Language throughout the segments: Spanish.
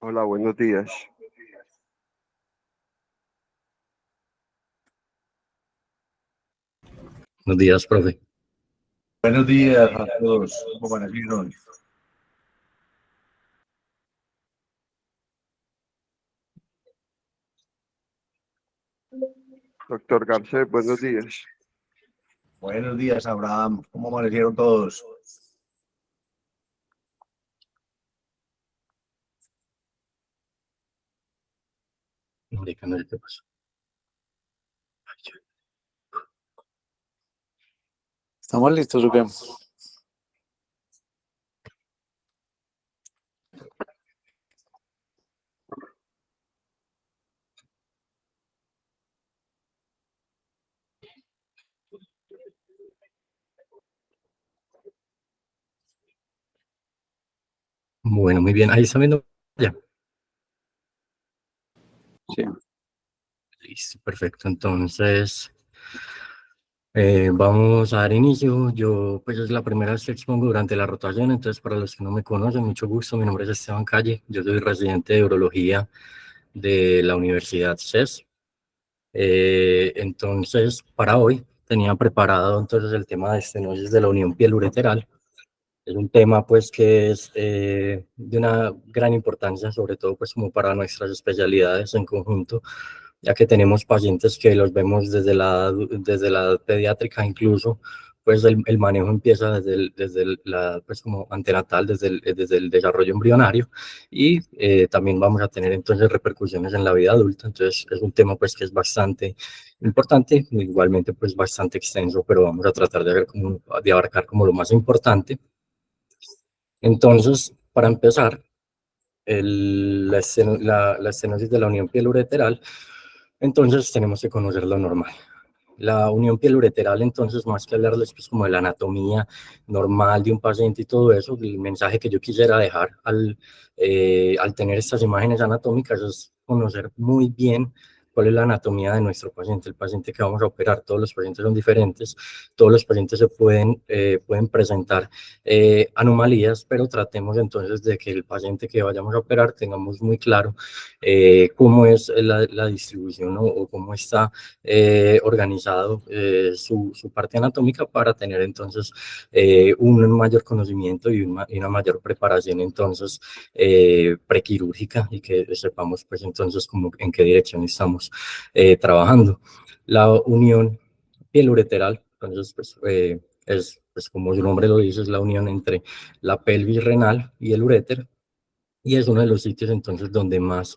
Hola, buenos días. Buenos días, profe. Buenos días a todos. ¿Cómo amanecieron? Doctor Garcés, buenos días. Buenos días, Abraham. ¿Cómo amanecieron todos? Marica, no sé qué pasó. ¿Estamos listos o qué? Bueno, muy bien. Ahí está viendo ya. Sí. Listo, perfecto. Entonces, vamos a dar inicio. Yo, pues, es la primera vez que expongo durante la rotación. Entonces, para los que no me conocen, mucho gusto. Mi nombre es Esteban Calle. Yo soy residente de urología de la Universidad CES. Entonces, para hoy tenía preparado entonces el tema de estenosis de la unión piel-ureteral. Es un tema pues que es de una gran importancia, sobre todo pues como para nuestras especialidades en conjunto, ya que tenemos pacientes que los vemos desde la edad pediátrica incluso, pues el manejo empieza la pues como antenatal, desde el desarrollo embrionario y también vamos a tener entonces repercusiones en la vida adulta. Entonces es un tema pues que es bastante importante, igualmente pues bastante extenso, pero vamos a tratar de abarcar como lo más importante. Entonces, para empezar, la estenosis de la unión piel-ureteral, entonces tenemos que conocer lo normal. La unión piel-ureteral, entonces, más que hablarles pues, como de la anatomía normal de un paciente y todo eso, el mensaje que yo quisiera dejar al tener estas imágenes anatómicas es conocer muy bien cuál es la anatomía de nuestro paciente, el paciente que vamos a operar. Todos los pacientes son diferentes, todos los pacientes se pueden presentar anomalías, pero tratemos entonces de que el paciente que vayamos a operar tengamos muy claro cómo es la distribución, ¿no? O cómo está organizado su parte anatómica para tener entonces un mayor conocimiento y una mayor preparación entonces prequirúrgica, y que sepamos pues entonces como en qué dirección estamos trabajando. La unión pielureteral, entonces pues es pues como su nombre lo dice, es la unión entre la pelvis renal y el uréter, y es uno de los sitios entonces donde más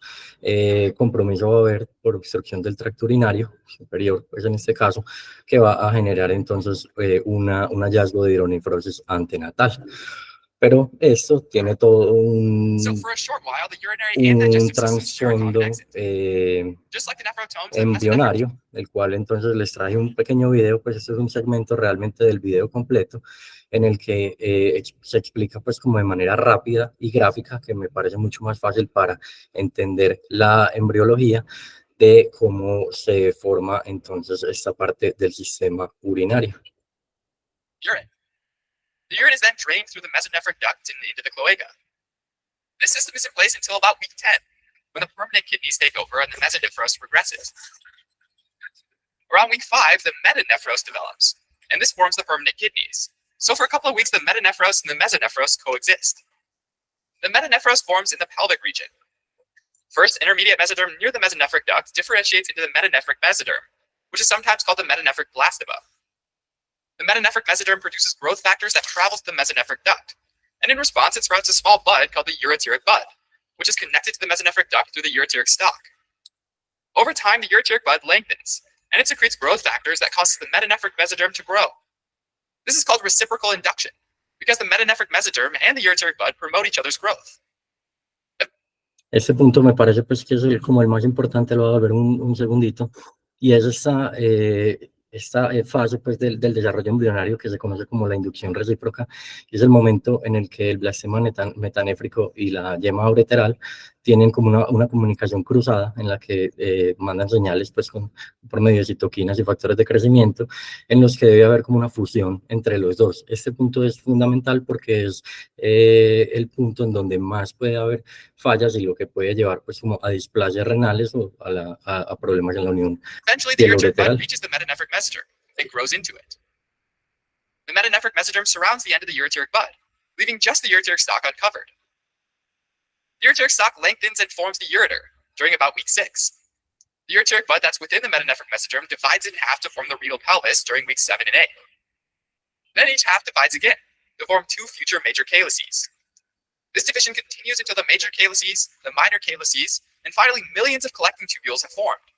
compromiso va a haber por obstrucción del tracto urinario superior, pues en este caso, que va a generar entonces un hallazgo de hidronefrosis antenatal. Pero esto tiene todo un trasfondo embrionario, el cual entonces les traje un pequeño video. Pues este es un segmento realmente del video completo, en el que se explica pues como de manera rápida y gráfica, que me parece mucho más fácil para entender la embriología de cómo se forma entonces esta parte del sistema urinario. Urine. The urine is then drained through the mesonephric duct and into the cloaca. This system is in place until about week 10, when the permanent kidneys take over and the mesonephros regresses. Around week 5, the metanephros develops, and this forms the permanent kidneys. So for a couple of weeks, the metanephros and the mesonephros coexist. The metanephros forms in the pelvic region. First, intermediate mesoderm near the mesonephric duct differentiates into the metanephric mesoderm, which is sometimes called the metanephric blastoma. The metanephric mesoderm produces growth factors that travel to the mesonephric duct, and in response, it sprouts a small bud called the ureteric bud, which is connected to the mesonephric duct through the ureteric stalk. Over time, the ureteric bud lengthens, and it secretes growth factors that causes the metanephric mesoderm to grow. This is called reciprocal induction, because the metanephric mesoderm and the ureteric bud promote each other's growth. Este punto me parece pues que es como el más importante. Lo voy a ver un segundito, y es esta fase pues del desarrollo embrionario, que se conoce como la inducción recíproca, y es el momento en el que el blastema metanéfrico y la yema ureteral tienen como una comunicación cruzada, en la que mandan señales pues por medio de citoquinas y factores de crecimiento, en los que debe haber como una fusión entre los dos. Este punto es fundamental porque es el punto en donde más puede haber fallas, y lo que puede llevar pues como a displasias renales o a problemas en la unión Eventually, the ureteric bud pielureteral. reaches the metanephric mesoderm. It grows into it. The metanephric mesoderm surrounds the end of the ureteric bud, leaving just the ureteric stalk uncovered. The ureteric stalk lengthens and forms the ureter during about week 6. The ureteric bud that's within the metanephric mesoderm divides in half to form the renal pelvis during weeks 7 and 8. Then each half divides again to form 2 future major calyces. This division continues until the major calyces, the minor calyces, and finally millions of collecting tubules have formed.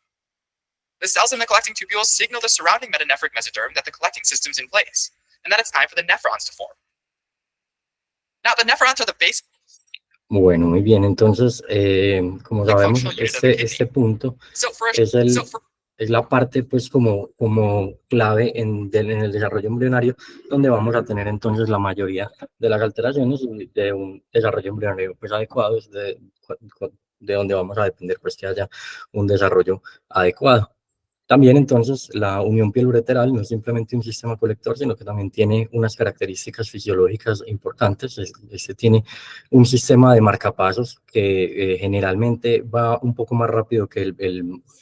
The cells in the collecting tubules signal the surrounding metanephric mesoderm that the collecting system's in place, and that it's time for the nephrons to form. Now, the nephrons are the base. Bueno, muy bien. Entonces, como sabemos, este punto So for es la parte pues como clave en el desarrollo embrionario, donde vamos a tener entonces la mayoría de las alteraciones, y de un desarrollo embrionario pues adecuado, es de donde vamos a depender pues que haya un desarrollo adecuado. También entonces la unión pielureteral no es simplemente un sistema colector, sino que también tiene unas características fisiológicas importantes. Este tiene un sistema de marcapasos que generalmente va un poco más rápido que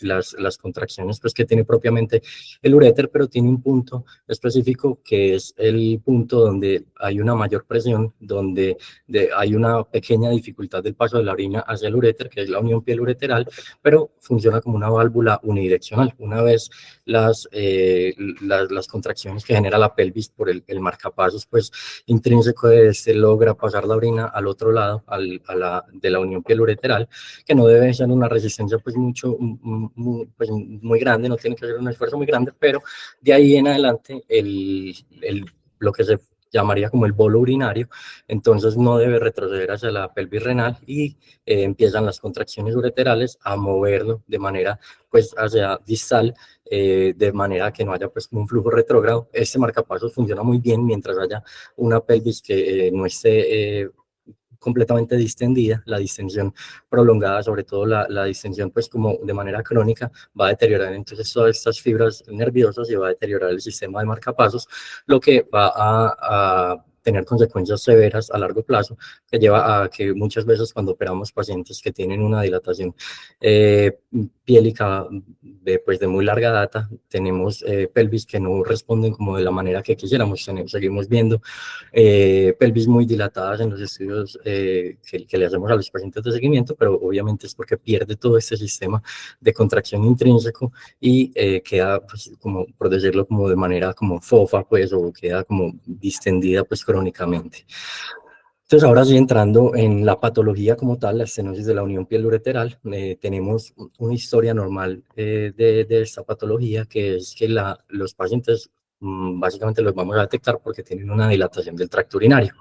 las contracciones pues, que tiene propiamente el uréter, pero tiene un punto específico que es el punto donde hay una mayor presión, donde hay una pequeña dificultad del paso de la orina hacia el uréter, que es la unión pielureteral, pero funciona como una válvula unidireccional. Una vez las contracciones que genera la pelvis por el marcapasos pues intrínseco de este logra pasar la orina al otro lado, de la unión pielureteral, que no debe ser una resistencia pues muy grande, no tiene que ser un esfuerzo muy grande, pero de ahí en adelante lo que se llamaría como el bolo urinario, entonces no debe retroceder hacia la pelvis renal, y empiezan las contracciones ureterales a moverlo de manera pues hacia distal, de manera que no haya pues un flujo retrógrado. Este marcapasos funciona muy bien mientras haya una pelvis que no esté completamente distendida, la distensión prolongada, sobre todo la distensión pues como de manera crónica, va a deteriorar entonces todas estas fibras nerviosas y va a deteriorar el sistema de marcapasos, lo que va a tener consecuencias severas a largo plazo, que lleva a que muchas veces cuando operamos pacientes que tienen una dilatación piélica pues de muy larga data, tenemos pelvis que no responden como de la manera que quisiéramos. Seguimos viendo pelvis muy dilatadas en los estudios que le hacemos a los pacientes de seguimiento, pero obviamente es porque pierde todo este sistema de contracción intrínseco y queda, pues, como por decirlo, como de manera como fofa, pues, o queda como distendida, pues, crónicamente. Entonces, ahora sí, entrando en la patología como tal, la estenosis de la unión piel-ureteral, tenemos una historia normal de esta patología, que es que los pacientes básicamente los vamos a detectar porque tienen una dilatación del tracto urinario.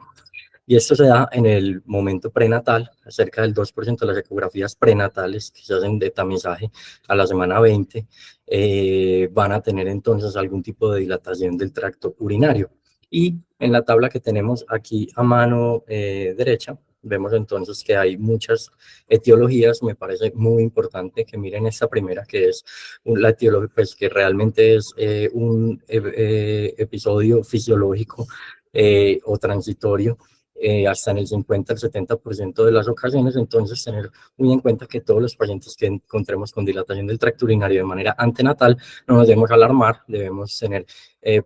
Y esto se da en el momento prenatal. Cerca del 2% de las ecografías prenatales que se hacen de tamizaje a la semana 20 van a tener entonces algún tipo de dilatación del tracto urinario. Y en la tabla que tenemos aquí a mano derecha, vemos entonces que hay muchas etiologías. Me parece muy importante que miren esta primera, que es la etiología, pues que realmente es un episodio fisiológico o transitorio, hasta en el 50 al 70% de las ocasiones. Entonces, tener muy en cuenta que todos los pacientes que encontremos con dilatación del tracto urinario de manera antenatal, no nos debemos alarmar, debemos tener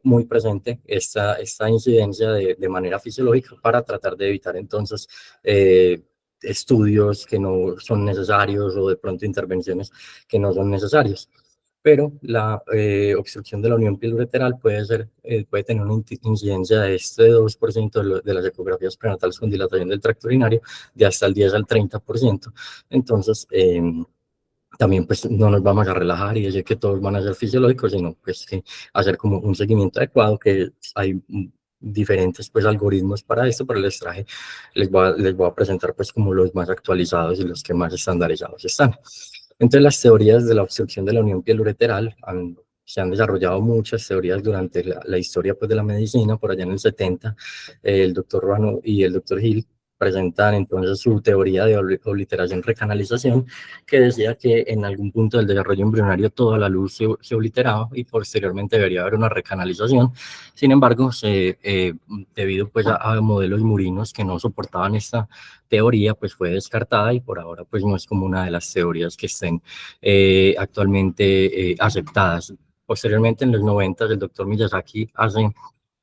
muy presente esta incidencia de manera fisiológica para tratar de evitar entonces estudios que no son necesarios o de pronto intervenciones que no son necesarios. Pero la obstrucción de la unión piel-ureteral puede tener una incidencia de este 2% de las ecografías prenatales con dilatación del tracto urinario, de hasta el 10 al 30%. Entonces, también pues no nos vamos a relajar y decir que todos van a ser fisiológicos, sino pues que hacer como un seguimiento adecuado, que hay diferentes pues algoritmos para esto, pero les voy a presentar pues como los más actualizados y los que más estandarizados están. Entonces, las teorías de la obstrucción de la unión piel-ureteral se han desarrollado muchas teorías durante la historia pues, de la medicina. Por allá en el 70, el doctor Ruano y el doctor Hill presentan entonces su teoría de obliteración-recanalización, que decía que en algún punto del desarrollo embrionario toda la luz se obliteraba y posteriormente debería haber una recanalización. Sin embargo, debido pues a modelos murinos que no soportaban esta teoría, pues fue descartada y por ahora pues no es como una de las teorías que estén actualmente aceptadas. Posteriormente, en los 90, el doctor Miyazaki hace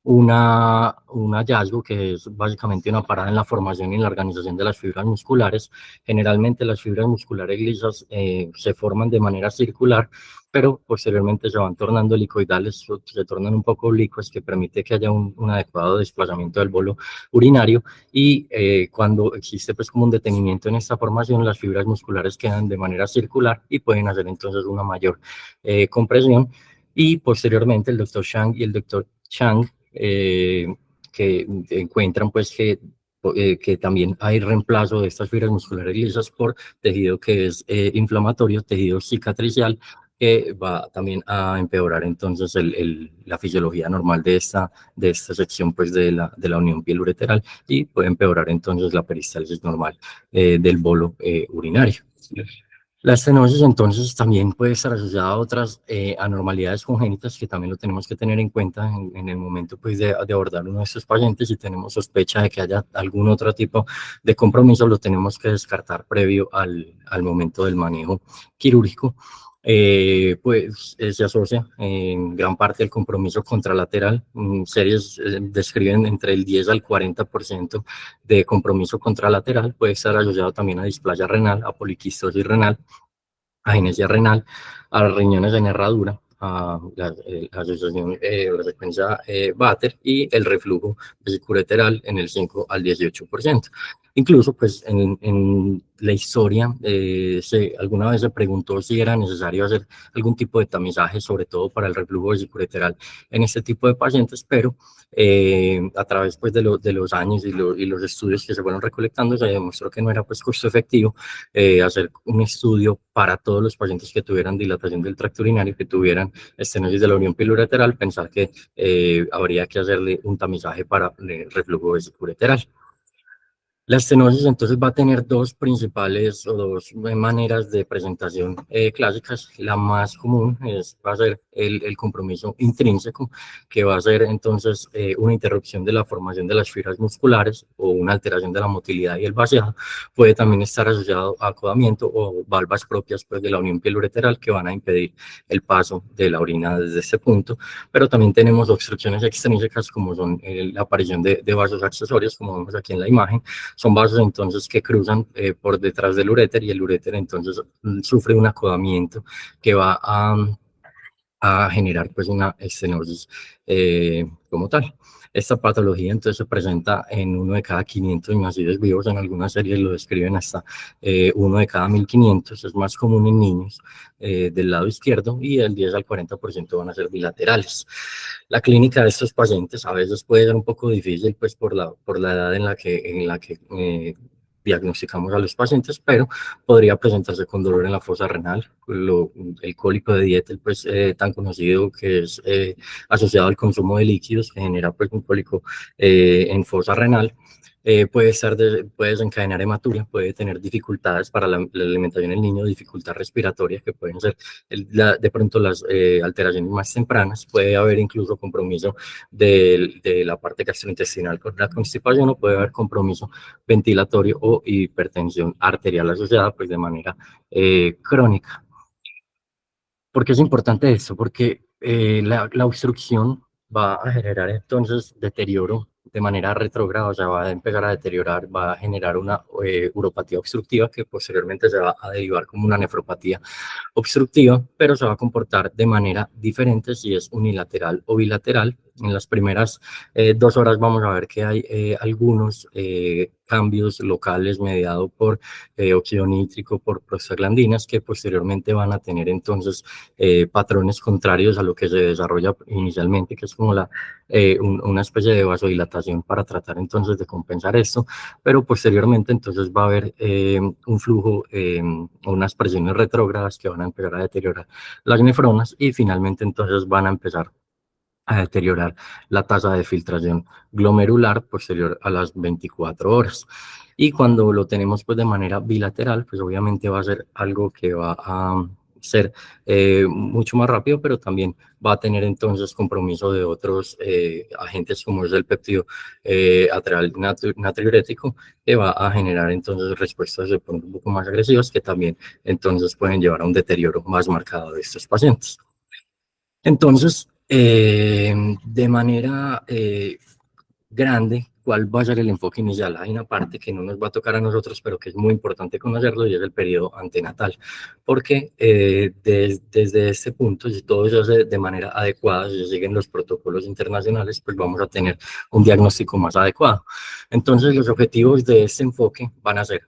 un hallazgo que es básicamente una parada en la formación y en la organización de las fibras musculares. Generalmente las fibras musculares lisas se forman de manera circular, pero posteriormente se van tornando helicoidales, se tornan un poco oblicuas, que permite que haya un adecuado desplazamiento del bolo urinario, y cuando existe pues como un detenimiento en esta formación, las fibras musculares quedan de manera circular y pueden hacer entonces una mayor compresión. Y posteriormente el doctor Shang y el doctor Chang que encuentran pues que también hay reemplazo de estas fibras musculares lisas por tejido que es inflamatorio, tejido cicatricial, que va también a empeorar entonces la fisiología normal de esta sección pues de la unión piel-ureteral, y puede empeorar entonces la peristalsis normal del bolo urinario. La estenosis entonces también puede estar asociada a otras anormalidades congénitas que también lo tenemos que tener en cuenta en el momento pues, de abordar uno de estos pacientes. Si tenemos sospecha de que haya algún otro tipo de compromiso, lo tenemos que descartar previo al momento del manejo quirúrgico. Pues se asocia en gran parte el compromiso contralateral. Series describen entre el 10 al 40% de compromiso contralateral. Puede estar asociado también a displasia renal, a poliquistosis renal, a agenesia renal, a riñones en herradura, a la asociación la secuencia Vater, y el reflujo vesicureteral en el 5 al 18%. Incluso, pues, en la historia, alguna vez se preguntó si era necesario hacer algún tipo de tamizaje, sobre todo para el reflujo vesicureteral en este tipo de pacientes, pero a través pues, de los años y los estudios que se fueron recolectando, se demostró que no era pues, costo efectivo hacer un estudio para todos los pacientes que tuvieran dilatación del tracto urinario, que tuvieran estenosis de la unión piel-ureteral, pensar que habría que hacerle un tamizaje para el reflujo vesicureteral. La estenosis entonces va a tener dos principales o dos maneras de presentación clásicas. La más común va a ser el compromiso intrínseco, que va a ser entonces una interrupción de la formación de las fibras musculares o una alteración de la motilidad y el vaciado. Puede también estar asociado a acodamiento o valvas propias pues, de la unión piel-ureteral que van a impedir el paso de la orina desde este punto, pero también tenemos obstrucciones extrínsecas como son la aparición de vasos accesorios, como vemos aquí en la imagen. Son vasos entonces que cruzan por detrás del uréter y el uréter entonces sufre un acodamiento que va a generar pues una estenosis como tal. Esta patología entonces se presenta en 1 de cada 500 nacidos vivos, en algunas series lo describen hasta 1 de cada 1500, es más común en niños del lado izquierdo y el 10 al 40% van a ser bilaterales. La clínica de estos pacientes a veces puede ser un poco difícil pues por la edad en la que diagnosticamos a los pacientes, pero podría presentarse con dolor en la fosa renal, el cólico de Dietel, pues tan conocido que es asociado al consumo de líquidos, que genera pues un cólico en fosa renal. Puede desencadenar hematuria, puede tener dificultades para la alimentación del niño, dificultad respiratoria, que pueden ser de pronto las alteraciones más tempranas. Puede haber incluso compromiso de la parte gastrointestinal con la constipación, o puede haber compromiso ventilatorio o hipertensión arterial asociada pues de manera crónica. ¿Por qué es importante esto? Porque la obstrucción va a generar entonces deterioro de manera retrógrada, o sea, va a empezar a deteriorar, va a generar una uropatía obstructiva que posteriormente se va a derivar como una nefropatía obstructiva, pero se va a comportar de manera diferente si es unilateral o bilateral. En las primeras 2 horas vamos a ver que hay algunos cambios locales mediados por óxido nítrico, por prostaglandinas, que posteriormente van a tener entonces patrones contrarios a lo que se desarrolla inicialmente, que es como una especie de vasodilatación para tratar entonces de compensar esto, pero posteriormente entonces va a haber un flujo, unas presiones retrógradas que van a empezar a deteriorar las nefronas y finalmente entonces van a empezar a deteriorar la tasa de filtración glomerular posterior a las 24 horas. Y cuando lo tenemos pues de manera bilateral, pues obviamente va a ser algo que va a ser mucho más rápido, pero también va a tener entonces compromiso de otros agentes como es el péptido atrial natriurético, que va a generar entonces respuestas de pronto un poco más agresivas que también entonces pueden llevar a un deterioro más marcado de estos pacientes. Entonces, de manera grande, ¿cuál va a ser el enfoque inicial? Hay una parte que no nos va a tocar a nosotros, pero que es muy importante conocerlo, y es el periodo antenatal, porque desde este punto, si todo se hace de manera adecuada, si se siguen los protocolos internacionales, pues vamos a tener un diagnóstico más adecuado. Entonces, los objetivos de este enfoque van a ser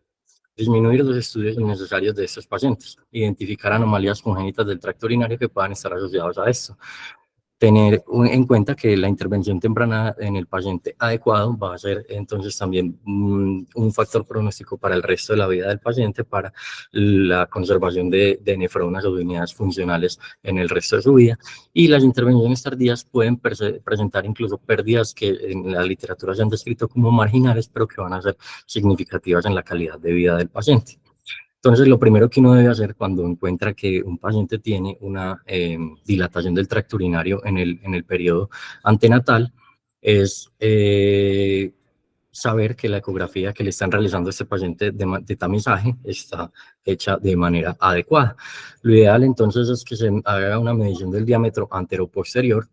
disminuir los estudios innecesarios de estos pacientes, identificar anomalías congénitas del tracto urinario que puedan estar asociados a esto, tener en cuenta que la intervención temprana en el paciente adecuado va a ser entonces también un factor pronóstico para el resto de la vida del paciente, para la conservación de nefronas o de unidades funcionales en el resto de su vida. Y las intervenciones tardías pueden presentar incluso pérdidas que en la literatura se han descrito como marginales, pero que van a ser significativas en la calidad de vida del paciente. Entonces, lo primero que uno debe hacer cuando encuentra que un paciente tiene una dilatación del tracto urinario en el periodo antenatal es saber que la ecografía que le están realizando a este paciente de tamizaje está hecha de manera adecuada. Lo ideal entonces es que se haga una medición del diámetro anteroposterior,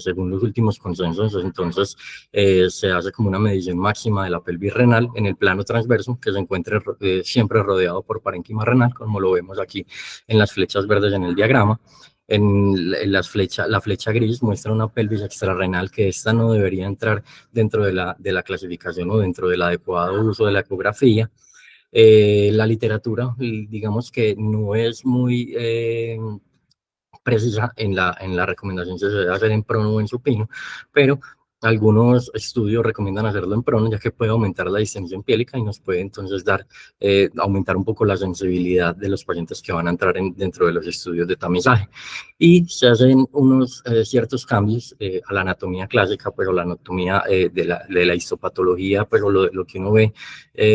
según los últimos consensos. Entonces se hace como una medición máxima de la pelvis renal en el plano transverso, que se encuentre siempre rodeado por parénquima renal, como lo vemos aquí en las flechas verdes en el diagrama. La flecha gris muestra una pelvis extrarrenal, que esta no debería entrar dentro de la clasificación o dentro del adecuado uso de la ecografía. La literatura, digamos que no es muy precisa en la recomendación si se debe hacer en prono o en supino, pero Algunos estudios recomiendan hacerlo en prono, ya que puede aumentar la distensión piélica y nos puede entonces aumentar un poco la sensibilidad de los pacientes que van a entrar dentro de los estudios de tamizaje. Y se hacen unos ciertos cambios a la anatomía clásica, pero la anatomía de la histopatología, pero lo que uno ve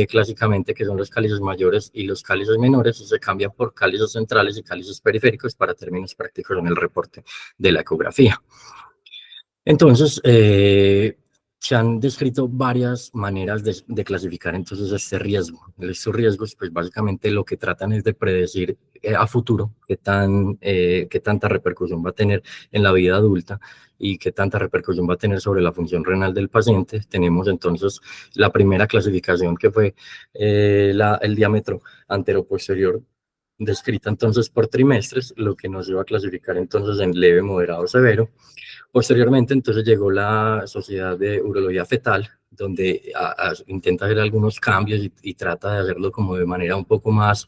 clásicamente, que son los cálices mayores y los cálices menores, y se cambia por cálices centrales y cálices periféricos para términos prácticos en el reporte de la ecografía. Entonces, se han descrito varias maneras de clasificar entonces este riesgo. Estos riesgos, pues básicamente lo que tratan es de predecir a futuro qué tanta repercusión va a tener en la vida adulta y qué tanta repercusión va a tener sobre la función renal del paciente. Tenemos entonces la primera clasificación, que fue el diámetro anteroposterior, descrita entonces por trimestres, lo que nos iba a clasificar entonces en leve, moderado, severo. Posteriormente, entonces llegó la Sociedad de Urología Fetal, donde intenta hacer algunos cambios y trata de hacerlo como de manera un poco más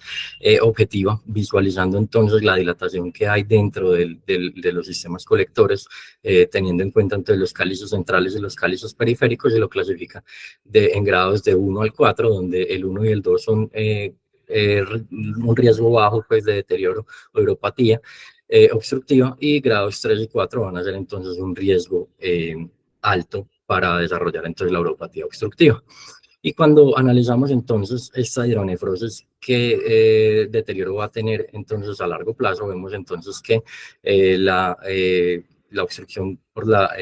objetiva, visualizando entonces la dilatación que hay dentro de los sistemas colectores, teniendo en cuenta entonces los cálices centrales y los cálices periféricos, y lo clasifica en grados de 1 al 4, donde el 1 y el 2 son un riesgo bajo pues, de deterioro o uropatía obstructiva, y grados 3 y 4 van a ser entonces un riesgo alto para desarrollar entonces la uropatía obstructiva. Y cuando analizamos entonces esta hidronefrosis, qué deterioro va a tener entonces a largo plazo, vemos entonces que la obstrucción por la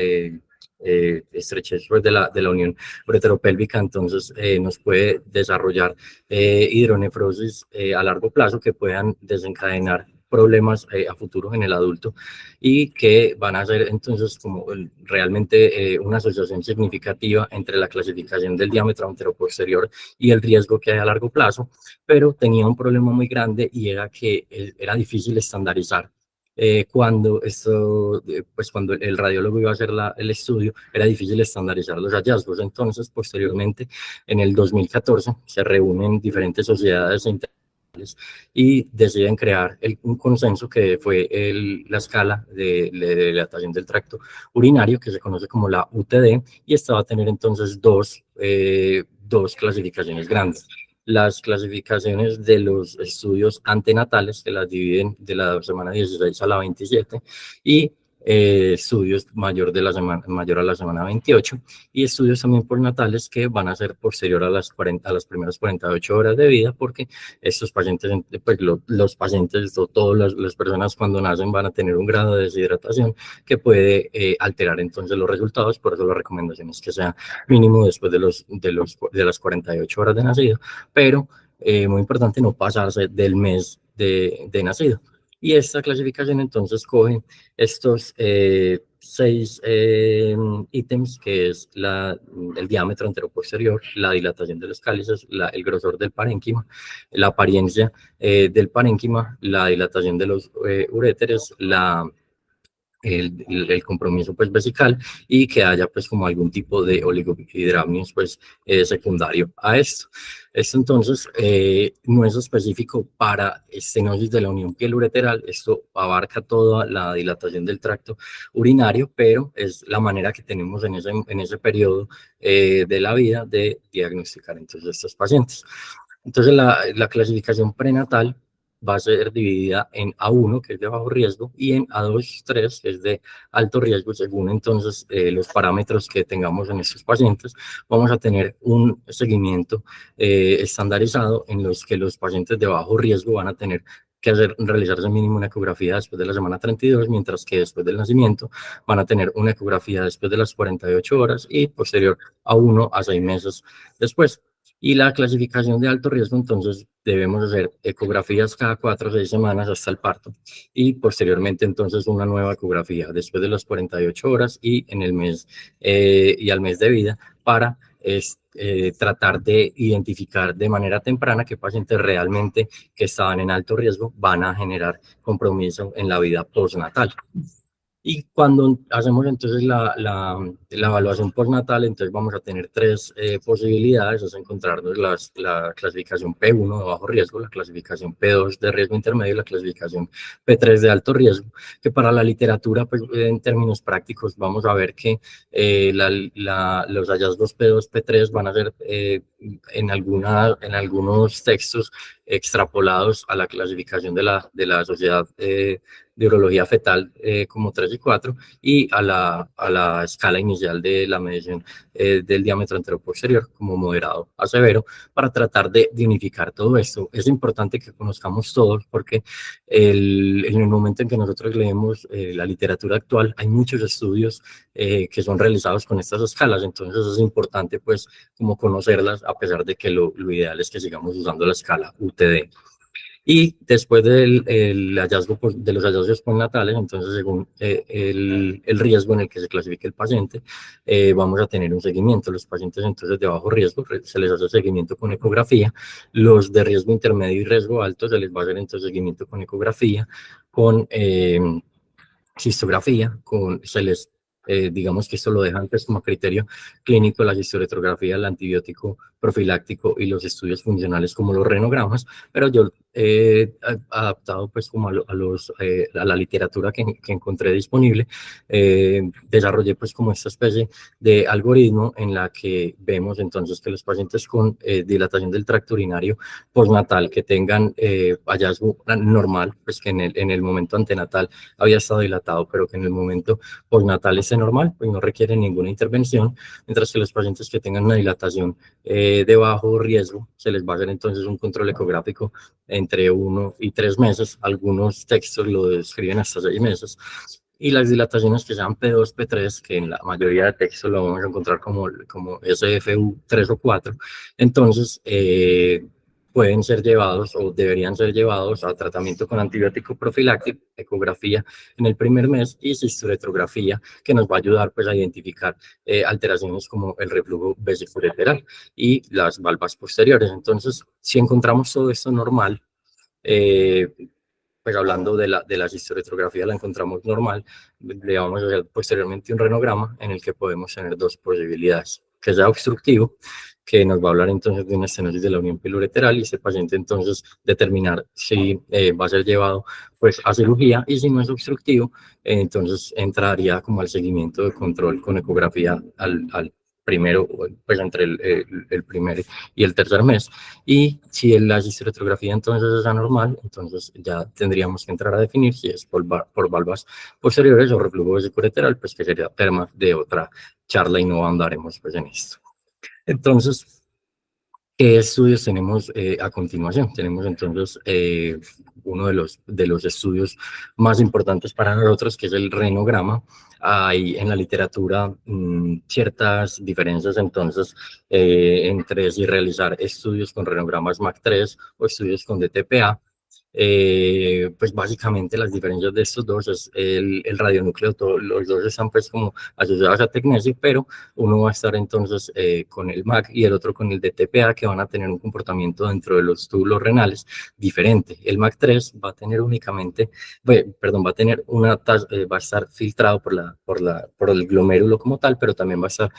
estrechez pues, de la unión ureteropélvica entonces nos puede desarrollar hidronefrosis a largo plazo que puedan desencadenar problemas a futuro en el adulto, y que van a ser entonces como realmente una asociación significativa entre la clasificación del diámetro anteroposterior y el riesgo que hay a largo plazo, pero tenía un problema muy grande, y era que era difícil estandarizar. Cuando el radiólogo iba a hacer el estudio, era difícil estandarizar los hallazgos. Entonces, posteriormente, en el 2014, se reúnen diferentes sociedades y deciden crear un consenso que fue la escala de dilatación del tracto urinario, que se conoce como la UTD, y esta va a tener entonces dos clasificaciones grandes. Las clasificaciones de los estudios antenatales, que las dividen de la semana 16 a la 27, y estudios mayor a la semana 28, y estudios también postnatales que van a ser posterior a las primeras 48 horas de vida, porque estos pacientes, pues los pacientes, todas las personas cuando nacen van a tener un grado de deshidratación que puede alterar entonces los resultados. Por eso la recomendación es que sea mínimo después de las 48 horas de nacido, pero muy importante no pasarse del mes de nacido. Y esta clasificación entonces coge estos 6 ítems, que es el diámetro anteroposterior, la dilatación de los cálices, el grosor del parénquima, la apariencia del parénquima, la dilatación de los uréteres, el compromiso pues vesical, y que haya pues como algún tipo de oligohidramnios pues secundario a esto. Esto entonces no es específico para estenosis de la unión piel-ureteral. Esto abarca toda la dilatación del tracto urinario, pero es la manera que tenemos en ese periodo de la vida de diagnosticar entonces estos pacientes. Entonces la clasificación prenatal va a ser dividida en A1, que es de bajo riesgo, y en A2, 3, que es de alto riesgo. Según entonces los parámetros que tengamos en estos pacientes, vamos a tener un seguimiento estandarizado en los que los pacientes de bajo riesgo van a tener que realizarse mínimo una ecografía después de la semana 32, mientras que después del nacimiento van a tener una ecografía después de las 48 horas y posterior a 1 a 6 meses después. Y la clasificación de alto riesgo, entonces debemos hacer ecografías cada 4 o 6 semanas hasta el parto, y posteriormente entonces una nueva ecografía después de las 48 horas y en el mes y al mes de vida, para tratar de identificar de manera temprana qué pacientes realmente que estaban en alto riesgo van a generar compromiso en la vida postnatal. Y cuando hacemos entonces la evaluación postnatal, entonces vamos a tener tres posibilidades, es encontrarnos la clasificación P1 de bajo riesgo, la clasificación P2 de riesgo intermedio y la clasificación P3 de alto riesgo, que para la literatura, pues en términos prácticos, vamos a ver que los hallazgos P2, P3 van a ser en algunos textos extrapolados a la clasificación de la Sociedad de Urología Fetal como 3 y 4 y a la escala inicial de la medición del diámetro anteroposterior como moderado a severo, para tratar de unificar todo esto. Es importante que conozcamos todos porque en el momento en que nosotros leemos la literatura actual hay muchos estudios que son realizados con estas escalas, entonces es importante pues como conocerlas, a pesar de que lo ideal es que sigamos usando la escala UTD. Y después del hallazgo de los hallazgos postnatales, entonces según el riesgo en el que se clasifique el paciente, vamos a tener un seguimiento. Los pacientes entonces de bajo riesgo se les hace seguimiento con ecografía, los de riesgo intermedio y riesgo alto se les va a hacer entonces seguimiento con ecografía, con cistografía, digamos que esto lo deja antes como criterio clínico, la historetrografía, el antibiótico profiláctico y los estudios funcionales como los renogramas, pero yo he adaptado pues como a la literatura que encontré disponible, desarrollé pues como esta especie de algoritmo en la que vemos entonces que los pacientes con dilatación del tracto urinario postnatal que tengan hallazgo normal, pues que en el momento antenatal había estado dilatado, pero que en el momento postnatal esté normal, pues no requieren ninguna intervención, mientras que los pacientes que tengan una dilatación de bajo riesgo, se les va a hacer entonces un control ecográfico entre 1 y 3 meses, algunos textos lo describen hasta 6 meses, y las dilataciones que sean P2, P3, que en la mayoría de textos lo vamos a encontrar como SFU 3 o 4, entonces pueden ser llevados o deberían ser llevados a tratamiento con antibiótico profiláctico, ecografía en el primer mes y cistoretrografía, que nos va a ayudar pues a identificar alteraciones como el reflujo vesiculolateral y las valvas posteriores. Entonces, si encontramos todo esto normal, pues hablando de la cistoretrografía la encontramos normal, le vamos a hacer posteriormente un renograma en el que podemos tener dos posibilidades, que sea obstructivo, que nos va a hablar entonces de una estenosis de la unión piloureteral y ese paciente entonces determinar si va a ser llevado pues a cirugía, y si no es obstructivo, entonces entraría como al seguimiento de control con ecografía al primero, pues entre el primer y el tercer mes. Y si la cistoretrografía entonces es anormal, entonces ya tendríamos que entrar a definir si es por valvas posteriores o reflujo vesiculolateral, pues que sería tema de otra charla y no andaremos pues en esto. Entonces, ¿qué estudios tenemos a continuación? Tenemos entonces uno de los estudios más importantes para nosotros, que es el renograma. Hay en la literatura ciertas diferencias entonces entre si realizar estudios con renogramas MAC3 o estudios con DTPA. Pues básicamente las diferencias de estos dos es el radionúcleo, los dos están pues como asociados a tecnesio, pero uno va a estar entonces con el MAC y el otro con el DTPA, que van a tener un comportamiento dentro de los túbulos renales diferente. El MAC3 va a tener únicamente, va a tener una tasa, va a estar filtrado por el glomérulo como tal, pero también va a estar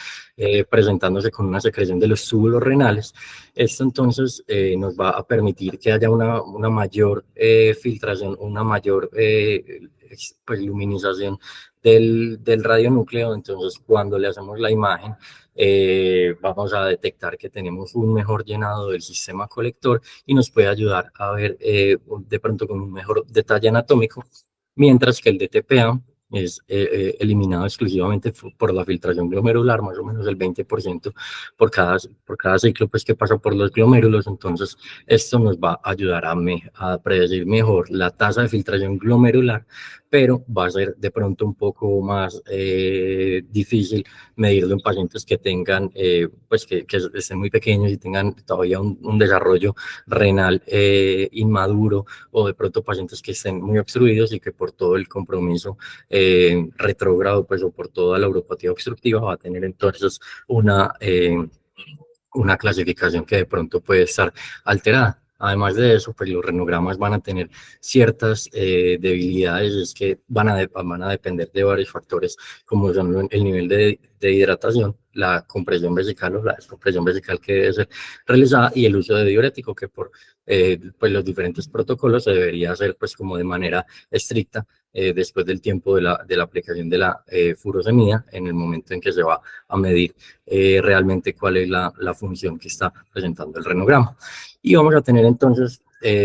presentándose con una secreción de los túbulos renales. Esto entonces nos va a permitir que haya una mayor filtración, una mayor pues, luminización del radionúcleo. Entonces cuando le hacemos la imagen vamos a detectar que tenemos un mejor llenado del sistema colector y nos puede ayudar a ver de pronto con un mejor detalle anatómico, mientras que el DTPA es eliminado exclusivamente por la filtración glomerular, más o menos el 20% por cada ciclo pues, que pasa por los glomérulos. Entonces esto nos va a ayudar a predecir mejor la tasa de filtración glomerular, pero va a ser de pronto un poco más difícil medirlo en pacientes que tengan, pues que estén muy pequeños y tengan todavía un desarrollo renal inmaduro, o de pronto pacientes que estén muy obstruidos y que por todo el compromiso retrógrado, pues, o por toda la uropatía obstructiva, va a tener entonces una clasificación que de pronto puede estar alterada. Además de eso, pues los renogramas van a tener ciertas debilidades, es que van a depender de varios factores, como son el nivel de hidratación, la compresión vesical o la descompresión vesical que debe ser realizada y el uso de diurético, que por pues los diferentes protocolos se debería hacer pues como de manera estricta después del tiempo de la aplicación de la furosemida, en el momento en que se va a medir realmente cuál es la función que está presentando el renograma. Y vamos a tener entonces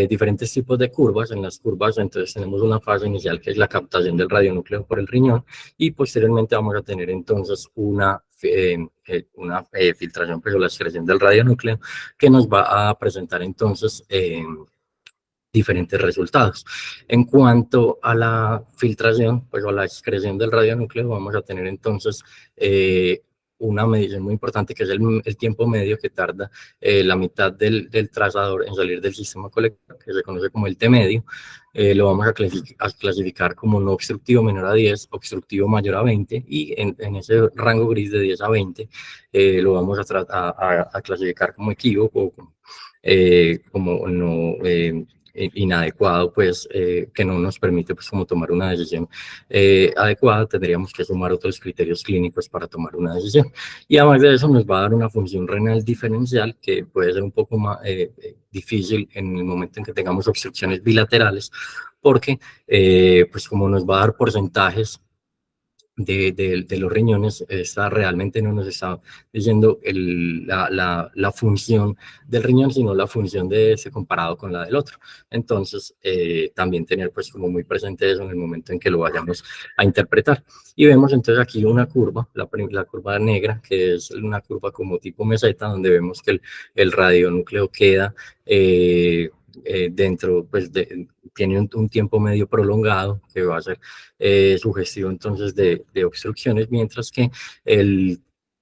diferentes tipos de curvas. En las curvas entonces tenemos una fase inicial que es la captación del radionúcleo por el riñón y posteriormente vamos a tener entonces una filtración, pues, o la excreción del radionúcleo que nos va a presentar entonces diferentes resultados. En cuanto a la filtración, pues a la excreción del radionúcleo, vamos a tener entonces una medición muy importante que es el tiempo medio que tarda la mitad del trazador en salir del sistema colector, que se conoce como el T medio. Lo vamos a clasificar como no obstructivo menor a 10, obstructivo mayor a 20, y en ese rango gris de 10 a 20 lo vamos a clasificar como equívoco, como no inadecuado, pues que no nos permite pues como tomar una decisión adecuada. Tendríamos que sumar otros criterios clínicos para tomar una decisión, y además de eso nos va a dar una función renal diferencial que puede ser un poco más difícil en el momento en que tengamos obstrucciones bilaterales, porque pues como nos va a dar porcentajes de los riñones, realmente no nos está diciendo la función del riñón, sino la función de ese comparado con la del otro. Entonces, también tener pues como muy presente eso en el momento en que lo vayamos a interpretar. Y vemos entonces aquí una curva, la curva negra, que es una curva como tipo meseta, donde vemos que el radionúcleo queda dentro, pues tiene un tiempo medio prolongado que va a ser sugestivo entonces de obstrucciones, mientras que el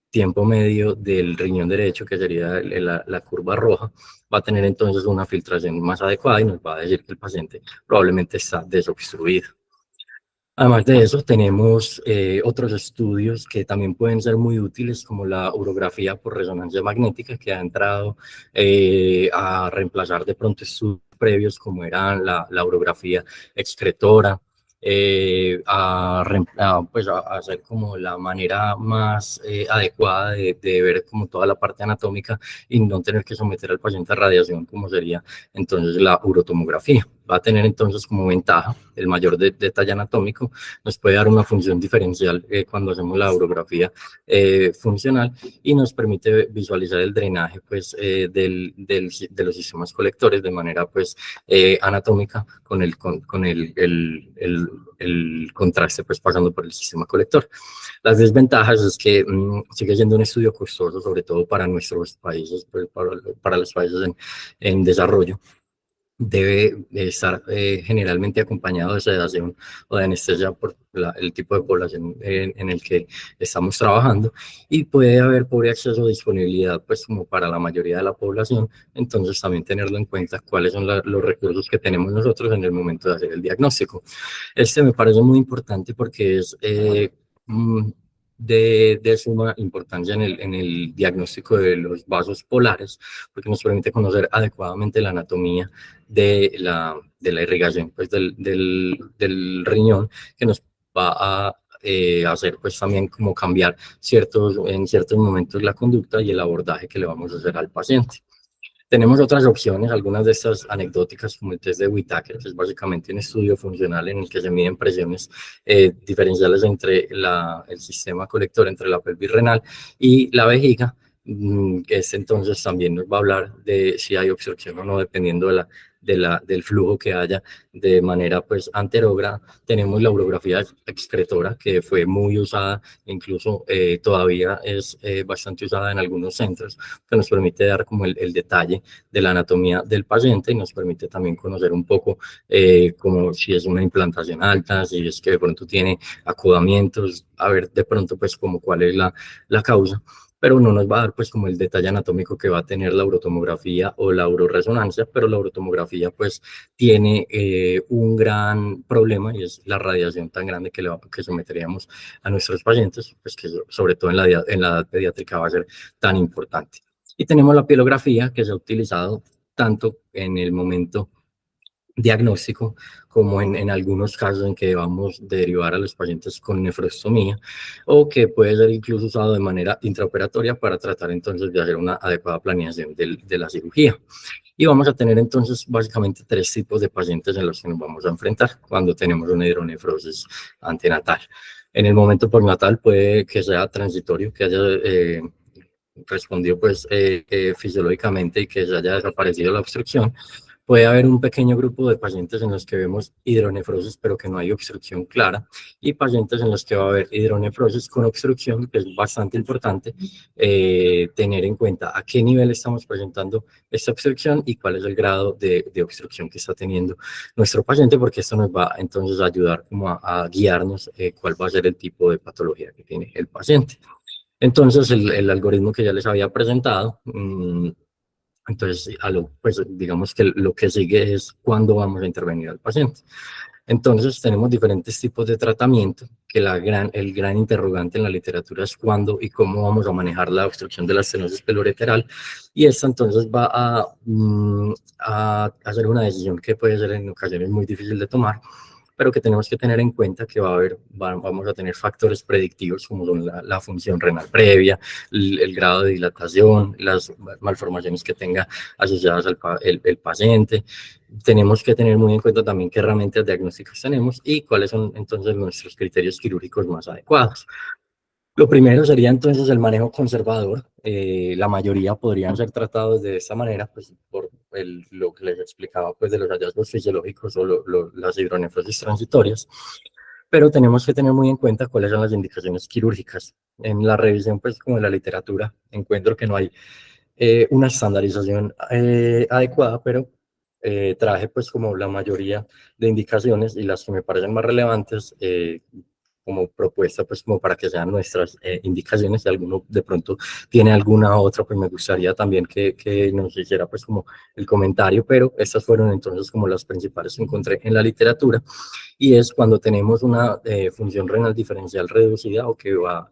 tiempo medio del riñón derecho, que sería la curva roja, va a tener entonces una filtración más adecuada y nos va a decir que el paciente probablemente está desobstruido. Además de eso, tenemos otros estudios que también pueden ser muy útiles, como la urografía por resonancia magnética, que ha entrado a reemplazar de pronto estudios previos, como eran la urografía excretora, pues a hacer como la manera más adecuada de ver como toda la parte anatómica y no tener que someter al paciente a radiación, como sería entonces la urotomografía. Va a tener entonces como ventaja el mayor detalle anatómico, nos puede dar una función diferencial cuando hacemos la urografía funcional, y nos permite visualizar el drenaje pues de los sistemas colectores de manera pues anatómica, con el contraste pues pasando por el sistema colector. Las desventajas es que sigue siendo un estudio costoso, sobre todo para nuestros países, pues, para los países en desarrollo. Debe estar generalmente acompañado de sedación o de anestesia por el tipo de población en el que estamos trabajando, y puede haber pobre acceso o disponibilidad pues como para la mayoría de la población. Entonces también tenerlo en cuenta cuáles son los recursos que tenemos nosotros en el momento de hacer el diagnóstico. Este me parece muy importante porque es de suma importancia en el diagnóstico de los vasos polares, porque nos permite conocer adecuadamente la anatomía de la irrigación pues del riñón, que nos va a hacer pues también como cambiar en ciertos momentos la conducta y el abordaje que le vamos a hacer al paciente. Tenemos otras opciones, algunas de estas anecdóticas, como el test de Whittaker, que es básicamente un estudio funcional en el que se miden presiones diferenciales entre el sistema colector, entre la pelvis renal y la vejiga, que entonces también nos va a hablar de si hay obstrucción o no, dependiendo del flujo que haya de manera pues anterógrada. Tenemos la urografía excretora, que fue muy usada, incluso todavía es bastante usada en algunos centros, que nos permite dar como el detalle de la anatomía del paciente, y nos permite también conocer un poco como si es una implantación alta, si es que de pronto tiene acodamientos, a ver de pronto pues como cuál es la causa, pero no nos va a dar pues como el detalle anatómico que va a tener la urotomografía o la uroresonancia. Pero la urotomografía pues tiene un gran problema, y es la radiación tan grande que someteríamos a nuestros pacientes, pues que sobre todo en la edad pediátrica va a ser tan importante. Y tenemos la pielografía, que se ha utilizado tanto en el momento diagnóstico como en algunos casos en que vamos a derivar a los pacientes con nefrostomía o que puede ser incluso usado de manera intraoperatoria para tratar entonces de hacer una adecuada planeación de la cirugía. Y vamos a tener entonces básicamente 3 tipos de pacientes en los que nos vamos a enfrentar cuando tenemos una hidronefrosis antenatal. En el momento postnatal puede que sea transitorio, que haya respondido pues fisiológicamente y que se haya desaparecido la obstrucción. Puede haber un pequeño grupo de pacientes en los que vemos hidronefrosis, pero que no hay obstrucción clara, y pacientes en los que va a haber hidronefrosis con obstrucción, que es bastante importante tener en cuenta a qué nivel estamos presentando esta obstrucción y cuál es el grado de obstrucción que está teniendo nuestro paciente, porque esto nos va entonces a ayudar como a guiarnos cuál va a ser el tipo de patología que tiene el paciente. Entonces, el algoritmo que ya les había presentado, entonces, pues digamos que lo que sigue es cuándo vamos a intervenir al paciente. Entonces, tenemos diferentes tipos de tratamiento, que el gran interrogante en la literatura es cuándo y cómo vamos a manejar la obstrucción de la estenosis peloureteral, y esta entonces va a hacer una decisión que puede ser en ocasiones muy difícil de tomar, pero que tenemos que tener en cuenta que vamos a tener factores predictivos como son la función renal previa, el grado de dilatación, las malformaciones que tenga asociadas el paciente. Tenemos que tener muy en cuenta también qué herramientas diagnósticas tenemos y cuáles son entonces nuestros criterios quirúrgicos más adecuados. Lo primero sería entonces el manejo conservador. La mayoría podrían ser tratados de esta manera, pues por lo que les explicaba, pues de los hallazgos fisiológicos o las hidronefrosis transitorias, pero tenemos que tener muy en cuenta cuáles son las indicaciones quirúrgicas. En la revisión, pues como en la literatura, encuentro que no hay una estandarización adecuada, pero traje pues como la mayoría de indicaciones y las que me parecen más relevantes como propuesta, pues como para que sean nuestras indicaciones. Si alguno de pronto tiene alguna otra, pues me gustaría también que nos hiciera pues como el comentario, pero estas fueron entonces como las principales que encontré en la literatura, y es cuando tenemos una función renal diferencial reducida o que va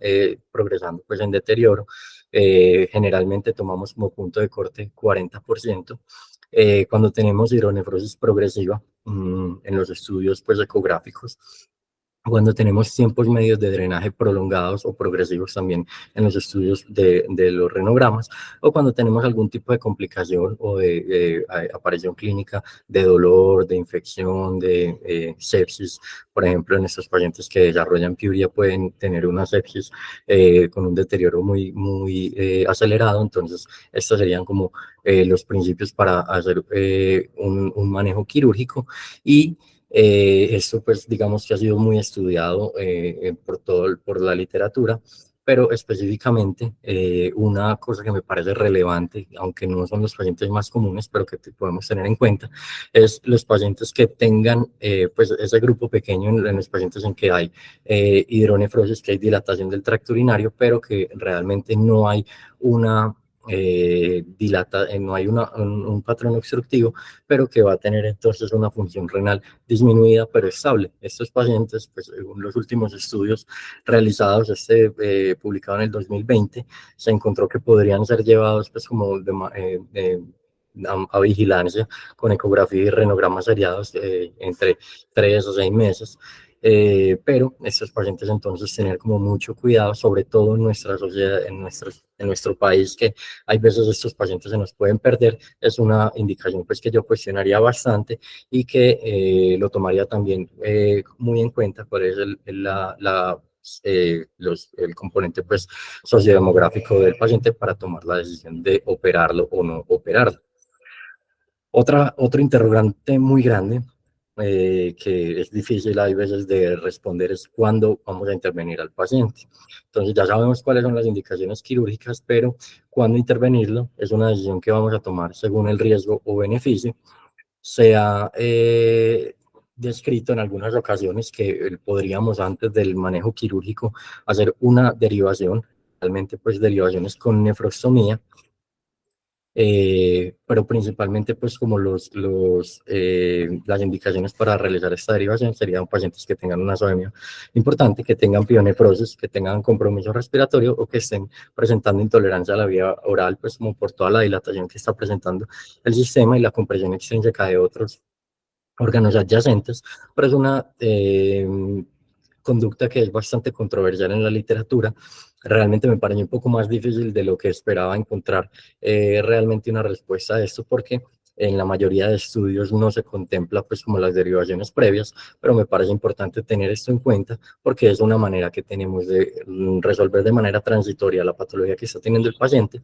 progresando pues en deterioro. Generalmente tomamos como punto de corte 40%. Cuando tenemos hidronefrosis progresiva en los estudios pues ecográficos, cuando tenemos tiempos medios de drenaje prolongados o progresivos también en los estudios de los renogramas, o cuando tenemos algún tipo de complicación o de aparición clínica de dolor, de infección, de sepsis. Por ejemplo, en estos pacientes que desarrollan piuria pueden tener una sepsis con un deterioro muy acelerado. Entonces, estos serían como los principios para hacer un manejo quirúrgico. Y esto pues digamos que ha sido muy estudiado por la literatura, pero específicamente una cosa que me parece relevante, aunque no son los pacientes más comunes, pero que podemos tener en cuenta, es los pacientes que tengan pues ese grupo pequeño en los pacientes en que hay hidronefrosis, que hay dilatación del tracto urinario, pero que realmente no hay una no hay un patrón obstructivo, pero que va a tener entonces una función renal disminuida pero estable. Estos pacientes, pues según los últimos estudios realizados, publicado en el 2020, se encontró que podrían ser llevados pues como a vigilancia con ecografía y renogramas seriados entre 3 o 6 meses. Pero estos pacientes entonces tener como mucho cuidado, sobre todo en nuestra sociedad, en nuestro país, que hay veces estos pacientes se nos pueden perder. Es una indicación pues que yo cuestionaría bastante y que lo tomaría también muy en cuenta, por eso el componente pues sociodemográfico del paciente para tomar la decisión de operarlo o no operarlo. Otro interrogante muy grande que es difícil hay veces de responder es cuándo vamos a intervenir al paciente. Entonces ya sabemos cuáles son las indicaciones quirúrgicas, pero cuándo intervenirlo es una decisión que vamos a tomar según el riesgo o beneficio. Se ha descrito en algunas ocasiones que podríamos antes del manejo quirúrgico hacer una derivación, realmente pues derivaciones con nefrostomía, pero principalmente pues como las indicaciones para realizar esta derivación serían pacientes que tengan una anemia importante, que tengan pionefrosis, que tengan compromiso respiratorio o que estén presentando intolerancia a la vía oral, pues como por toda la dilatación que está presentando el sistema y la compresión extrínseca de otros órganos adyacentes, pero es una conducta que es bastante controversial en la literatura. Realmente me parece un poco más difícil de lo que esperaba encontrar realmente una respuesta a esto, porque en la mayoría de estudios no se contempla pues como las derivaciones previas, pero me parece importante tener esto en cuenta porque es una manera que tenemos de resolver de manera transitoria la patología que está teniendo el paciente,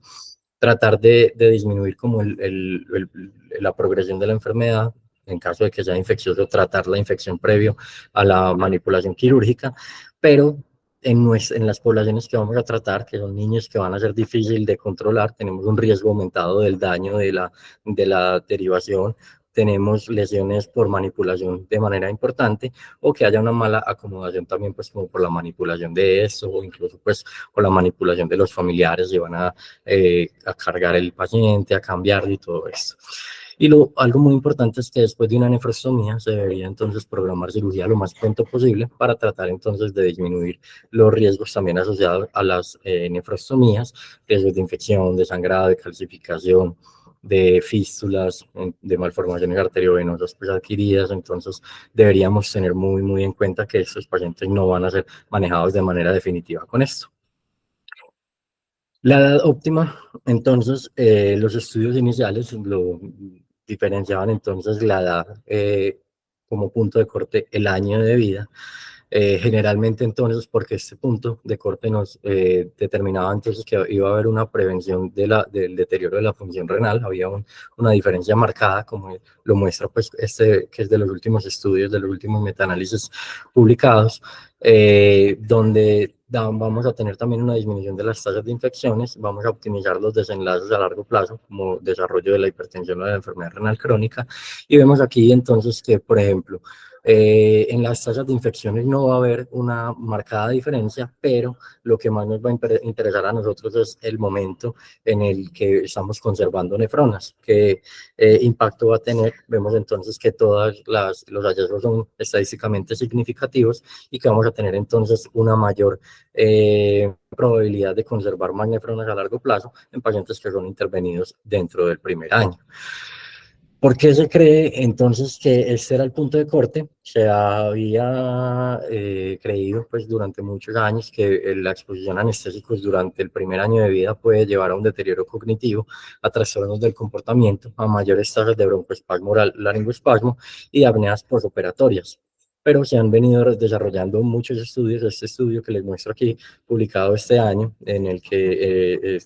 tratar de disminuir como la progresión de la enfermedad. En caso de que sea infeccioso, tratar la infección previo a la manipulación quirúrgica, pero en las poblaciones que vamos a tratar, que son niños que van a ser difícil de controlar, tenemos un riesgo aumentado del daño de la derivación, tenemos lesiones por manipulación de manera importante, o que haya una mala acomodación también, pues como por la manipulación de esto, o incluso pues por la manipulación de los familiares, y van a cargar el paciente, a cambiarlo y todo esto. Y algo muy importante es que después de una nefrostomía se debería entonces programar cirugía lo más pronto posible para tratar entonces de disminuir los riesgos también asociados a las nefrostomías, riesgos de infección, de sangrado, de calcificación, de fístulas, de malformaciones arteriovenosas pues adquiridas. Entonces deberíamos tener muy en cuenta que estos pacientes no van a ser manejados de manera definitiva con esto. La edad óptima, entonces, los estudios iniciales lo diferenciaban entonces la edad como punto de corte, el año de vida. Generalmente entonces, porque este punto de corte nos determinaba entonces que iba a haber una prevención del deterioro de la función renal, había una diferencia marcada, como lo muestra pues que es de los últimos estudios, de los últimos metaanálisis publicados, donde vamos a tener también una disminución de las tasas de infecciones, vamos a optimizar los desenlaces a largo plazo, como desarrollo de la hipertensión o de la enfermedad renal crónica, y vemos aquí entonces que, por ejemplo, en las tasas de infecciones no va a haber una marcada diferencia, pero lo que más nos va a interesar a nosotros es el momento en el que estamos conservando nefronas, qué impacto va a tener. Vemos entonces que todos los hallazgos son estadísticamente significativos y que vamos a tener entonces una mayor probabilidad de conservar más nefronas a largo plazo en pacientes que son intervenidos dentro del primer año. ¿Por qué se cree entonces que este era el punto de corte? Se había creído pues durante muchos años que la exposición a anestésicos durante el primer año de vida puede llevar a un deterioro cognitivo, a trastornos del comportamiento, a mayores tasas de broncoespasmo oral, laringoespasmo y apneas posoperatorias. Pero se han venido desarrollando muchos estudios. Este estudio que les muestro aquí, publicado este año, en el que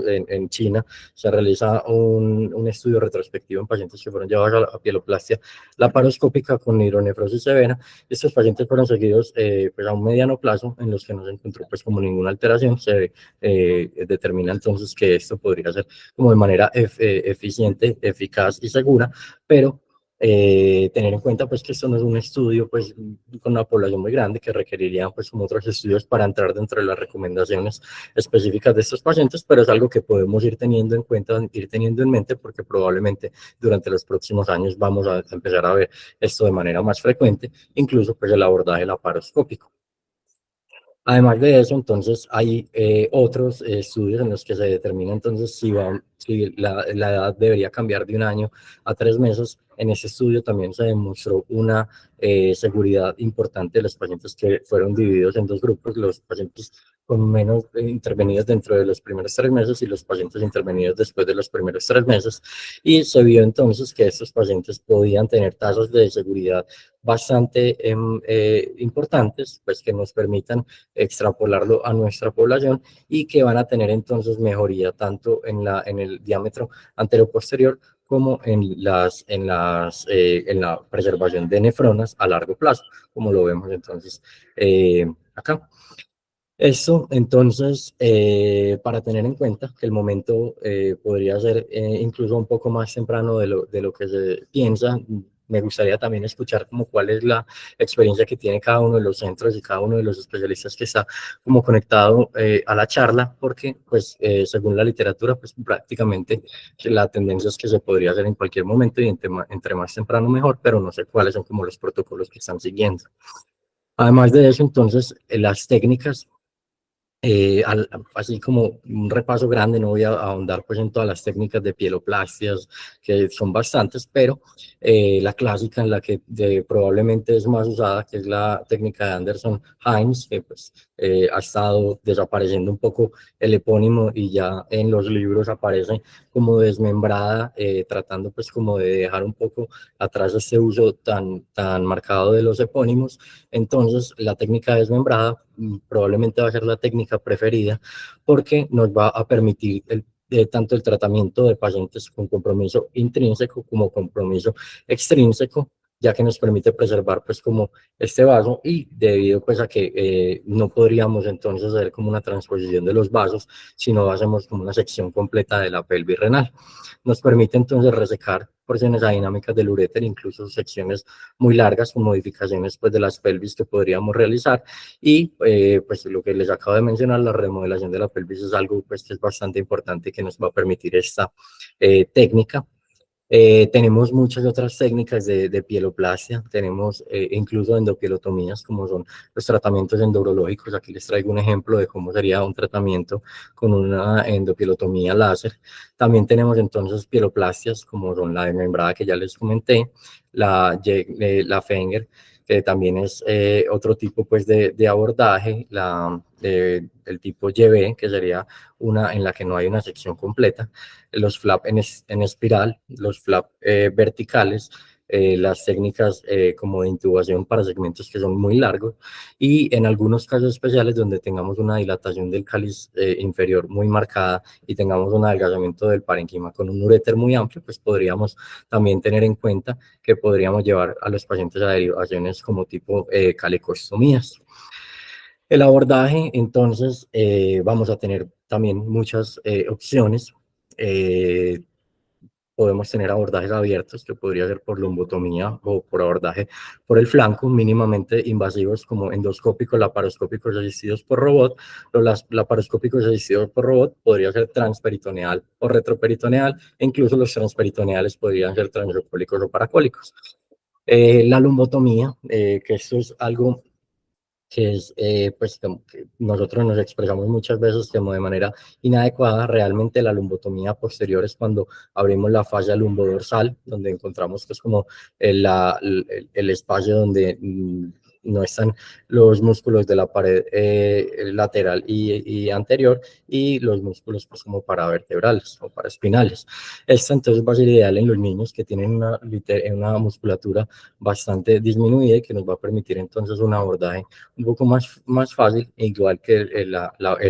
en China se realiza un estudio retrospectivo en pacientes que fueron llevados a pieloplastia laparoscópica con hidronefrosis severa. Estos pacientes fueron seguidos pues a un mediano plazo, en los que no se encontró pues como ninguna alteración. Se determina entonces que esto podría ser como de manera eficiente, eficaz y segura, pero tener en cuenta pues que esto no es un estudio pues con una población muy grande, que requeriría pues como otros estudios para entrar dentro de las recomendaciones específicas de estos pacientes, pero es algo que podemos ir teniendo en cuenta, ir teniendo en mente, porque probablemente durante los próximos años vamos a empezar a ver esto de manera más frecuente, incluso pues el abordaje laparoscópico. Además de eso, entonces hay otros estudios en los que se determina entonces si la edad debería cambiar de 1 año a 3 meses. En ese estudio también se demostró una seguridad importante de los pacientes que fueron divididos en 2 grupos, los pacientes con menos intervenidos dentro de los primeros 3 meses y los pacientes intervenidos después de los primeros 3 meses, y se vio entonces que estos pacientes podían tener tasas de seguridad bastante importantes, pues que nos permitan extrapolarlo a nuestra población, y que van a tener entonces mejoría tanto en el diámetro anteroposterior como en la preservación de nefronas a largo plazo, como lo vemos entonces acá. Esto, entonces, para tener en cuenta que el momento podría ser incluso un poco más temprano de lo que se piensa, me gustaría también escuchar como cuál es la experiencia que tiene cada uno de los centros y cada uno de los especialistas que está como conectado a la charla, porque pues según la literatura, pues prácticamente la tendencia es que se podría hacer en cualquier momento y entre más temprano mejor, pero no sé cuáles son como los protocolos que están siguiendo. Además de eso, entonces, las técnicas, así como un repaso grande, no voy a ahondar pues en todas las técnicas de pieloplastias, que son bastantes, pero la clásica en la que probablemente es más usada, que es la técnica de Anderson-Hines, que pues ha estado desapareciendo un poco el epónimo y ya en los libros aparece como desmembrada, tratando pues como de dejar un poco atrás este uso tan marcado de los epónimos. Entonces, la técnica desmembrada probablemente va a ser la técnica preferida porque nos va a permitir tanto el tratamiento de pacientes con compromiso intrínseco como compromiso extrínseco, ya que nos permite preservar pues como este vaso y debido pues a que no podríamos entonces hacer como una transposición de los vasos, sino hacemos como una sección completa de la pelvis renal. Nos permite entonces resecar porciones adinámicas del uréter, incluso secciones muy largas con modificaciones pues de las pelvis que podríamos realizar y pues lo que les acabo de mencionar, la remodelación de la pelvis es algo pues que es bastante importante que nos va a permitir esta técnica. Tenemos muchas otras técnicas de pieloplastia, tenemos incluso endopielotomías, como son los tratamientos endurológicos. Aquí les traigo un ejemplo de cómo sería un tratamiento con una endopielotomía láser. También tenemos entonces pieloplastias, como son la desmembrada que ya les comenté, la Fenger, que también es otro tipo pues de abordaje, el tipo YB, que sería una en la que no hay una sección completa, los flap en espiral, los flap verticales, las técnicas como de intubación para segmentos que son muy largos y en algunos casos especiales donde tengamos una dilatación del cáliz inferior muy marcada y tengamos un adelgazamiento del parénquima con un uréter muy amplio, pues podríamos también tener en cuenta que podríamos llevar a los pacientes a derivaciones como tipo calecostomías. El abordaje, entonces, vamos a tener también muchas opciones. Podemos tener abordajes abiertos, que podría ser por lumbotomía o por abordaje por el flanco, mínimamente invasivos como endoscópicos, laparoscópicos asistidos por robot. Los laparoscópicos asistidos por robot podría ser transperitoneal o retroperitoneal, e incluso los transperitoneales podrían ser transocólicos o paracólicos. La lumbotomía, que esto es algo que es, pues, que nosotros nos expresamos muchas veces como de manera inadecuada. Realmente la lumbotomía posterior es cuando abrimos la fascia lumbodorsal, donde encontramos pues como el espacio donde no están los músculos de la pared lateral y anterior y los músculos pues como paravertebrales o paraespinales. Esta entonces va a ser ideal en los niños que tienen una musculatura bastante disminuida y que nos va a permitir entonces un abordaje un poco más fácil, igual que el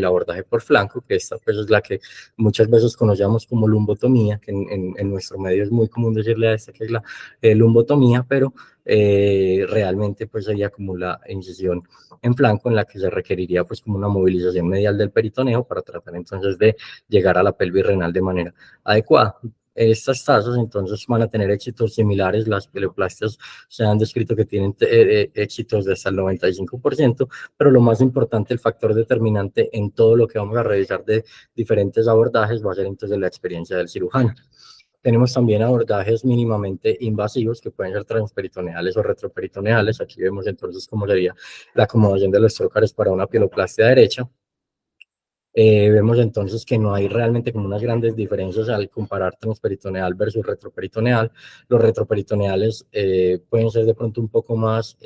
abordaje por flanco, que esta pues es la que muchas veces conocemos como lumbotomía, que en nuestro medio es muy común decirle a esta que es la lumbotomía, pero realmente pues sería como la incisión en flanco en la que se requeriría pues como una movilización medial del peritoneo para tratar entonces de llegar a la pelvis renal de manera adecuada. Estas tasas entonces van a tener éxitos similares. Las pieloplastas se han descrito que tienen éxitos de hasta el 95%, pero lo más importante, el factor determinante en todo lo que vamos a revisar de diferentes abordajes va a ser entonces la experiencia del cirujano. Tenemos también abordajes mínimamente invasivos que pueden ser transperitoneales o retroperitoneales. Aquí vemos entonces cómo sería la acomodación de los trócares para una pieloplastia derecha. Vemos entonces que no hay realmente como unas grandes diferencias al comparar transperitoneal versus retroperitoneal. Los retroperitoneales pueden ser de pronto un poco más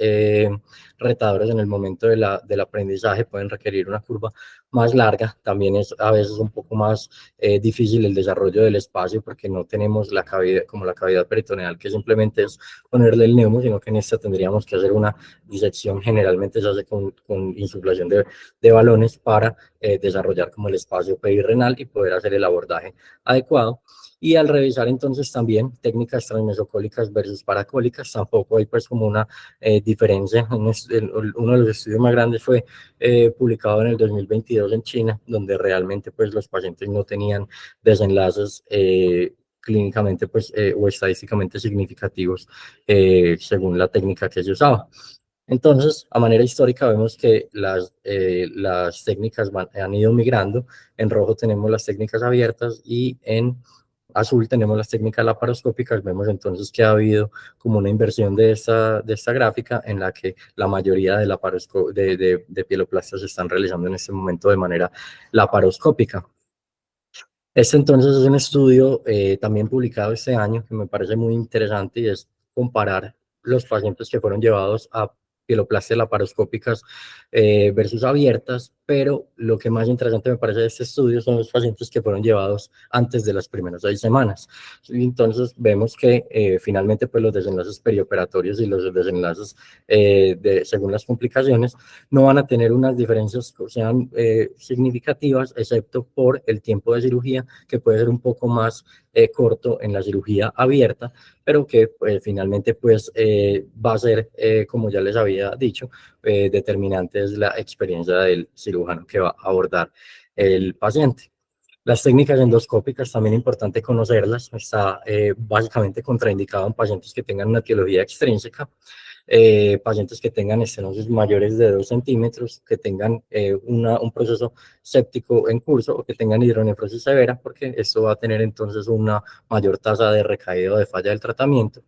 retadores en el momento del aprendizaje, pueden requerir una curva más larga. También es a veces un poco más difícil el desarrollo del espacio porque no tenemos la cavidad, como la cavidad peritoneal, que simplemente es ponerle el neumo, sino que en esta tendríamos que hacer una disección. Generalmente se hace con insuflación de balones para desarrollar como el espacio perirrenal y poder hacer el abordaje adecuado. Y al revisar entonces también técnicas transmesocólicas versus paracólicas, tampoco hay pues como una diferencia. Uno de los estudios más grandes fue publicado en el 2022 en China, donde realmente pues los pacientes no tenían desenlaces clínicamente pues, o estadísticamente significativos según la técnica que se usaba. Entonces, a manera histórica vemos que las técnicas han ido migrando. En rojo tenemos las técnicas abiertas y en azul tenemos las técnicas laparoscópicas. Vemos entonces que ha habido como una inversión de esta gráfica en la que la mayoría de pieloplastas se están realizando en este momento de manera laparoscópica. Este entonces es un estudio también publicado este año que me parece muy interesante y es comparar los pacientes que fueron llevados a pieloplastias laparoscópicas versus abiertas, pero lo que más interesante me parece de este estudio son los pacientes que fueron llevados antes de las primeras 6 semanas. Y entonces vemos que finalmente pues los desenlaces perioperatorios y los desenlaces según las complicaciones no van a tener unas diferencias que sean significativas, excepto por el tiempo de cirugía, que puede ser un poco más corto en la cirugía abierta, pero que finalmente pues va a ser, como ya les había dicho, determinante es la experiencia del cirujano que va a abordar el paciente. Las técnicas endoscópicas, también es importante conocerlas, está básicamente contraindicado en pacientes que tengan una etiología extrínseca, pacientes que tengan estenosis mayores de 2 centímetros, que tengan un proceso séptico en curso o que tengan hidronefrosis severa, porque esto va a tener entonces una mayor tasa de recaída o de falla del tratamiento.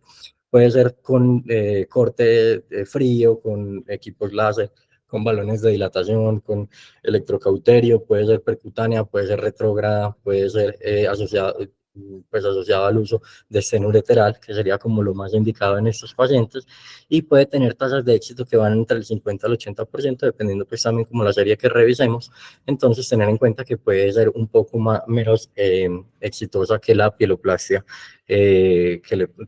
Puede ser con corte frío, con equipos láser, con balones de dilatación, con electrocauterio, puede ser percutánea, puede ser retrógrada, puede ser asociado al uso de seno ureteral, que sería como lo más indicado en estos pacientes, y puede tener tasas de éxito que van entre el 50 al 80%, dependiendo pues también como la serie que revisemos. Entonces tener en cuenta que puede ser un poco menos exitosa que la pieloplastia que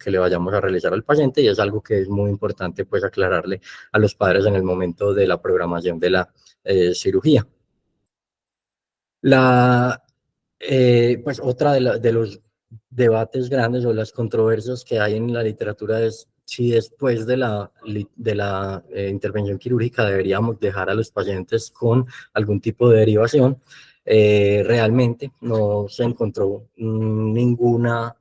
le vayamos a realizar al paciente, y es algo que es muy importante pues aclararle a los padres en el momento de la programación de la cirugía. Pues otra de los debates grandes o las controversias que hay en la literatura es si después de la intervención quirúrgica deberíamos dejar a los pacientes con algún tipo de derivación. Realmente no se encontró ninguna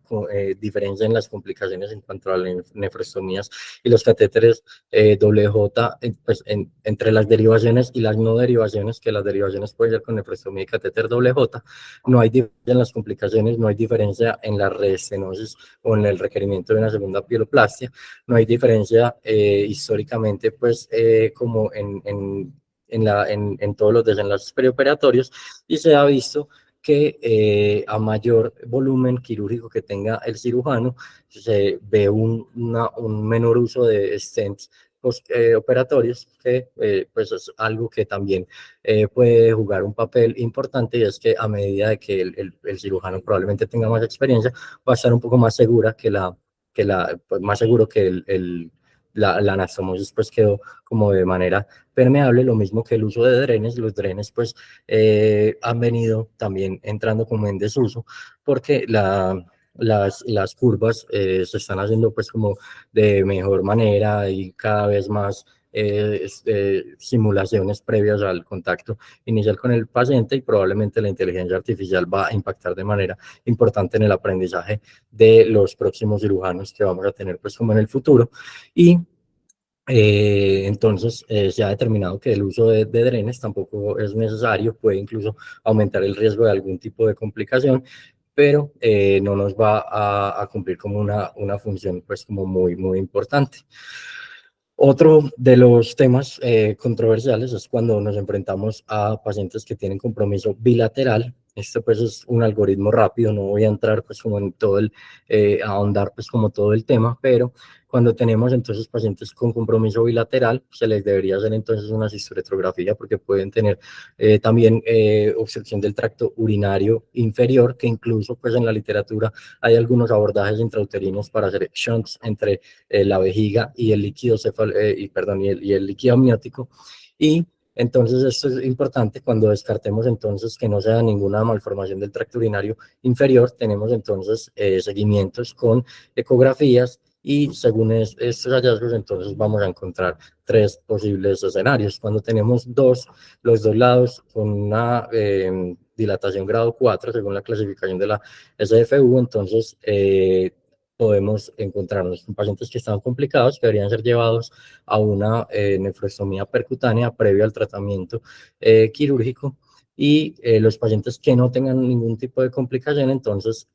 diferencia en las complicaciones en cuanto a las nefrostomías y los catéteres WJ, pues entre las derivaciones y las no derivaciones, que las derivaciones pueden ser con nefrostomía y catéter WJ, no hay diferencia en las complicaciones, no hay diferencia en la reestenosis o en el requerimiento de una segunda pieloplastia, no hay diferencia históricamente, pues como en todos los desenlaces perioperatorios, y se ha visto que a mayor volumen quirúrgico que tenga el cirujano, se ve un menor uso de stents operatorios, que pues es algo que también puede jugar un papel importante, y es que a medida de que el cirujano probablemente tenga más experiencia, va a estar un poco más segura pues, más seguro que la anastomosis pues quedó como de manera permeable, lo mismo que el uso de drenes. Los drenes pues han venido también entrando como en desuso, porque las curvas se están haciendo pues como de mejor manera y cada vez más simulaciones previas al contacto inicial con el paciente, y probablemente la inteligencia artificial va a impactar de manera importante en el aprendizaje de los próximos cirujanos que vamos a tener pues como en el futuro. Y entonces se ha determinado que el uso de drenes tampoco es necesario, puede incluso aumentar el riesgo de algún tipo de complicación, pero no nos va a cumplir como una función pues como muy importante. Otro de los temas controversiales es cuando nos enfrentamos a pacientes que tienen compromiso bilateral. Este pues es un algoritmo rápido, no voy a entrar pues como en todo a ahondar pues como todo el tema, pero cuando tenemos entonces pacientes con compromiso bilateral, se les debería hacer entonces una cistoretrografía, porque pueden tener también obstrucción del tracto urinario inferior, que incluso pues en la literatura hay algunos abordajes intrauterinos para hacer shunts entre la vejiga y el líquido y el líquido amniótico. Y entonces esto es importante cuando descartemos entonces que no sea ninguna malformación del tracto urinario inferior. Tenemos entonces seguimientos con ecografías y según estos hallazgos, entonces vamos a encontrar tres posibles escenarios. Cuando tenemos los dos lados con una dilatación grado 4, según la clasificación de la SFU, entonces podemos encontrarnos con pacientes que están complicados, que deberían ser llevados a una nefrostomía percutánea previo al tratamiento quirúrgico, y los pacientes que no tengan ningún tipo de complicación, entonces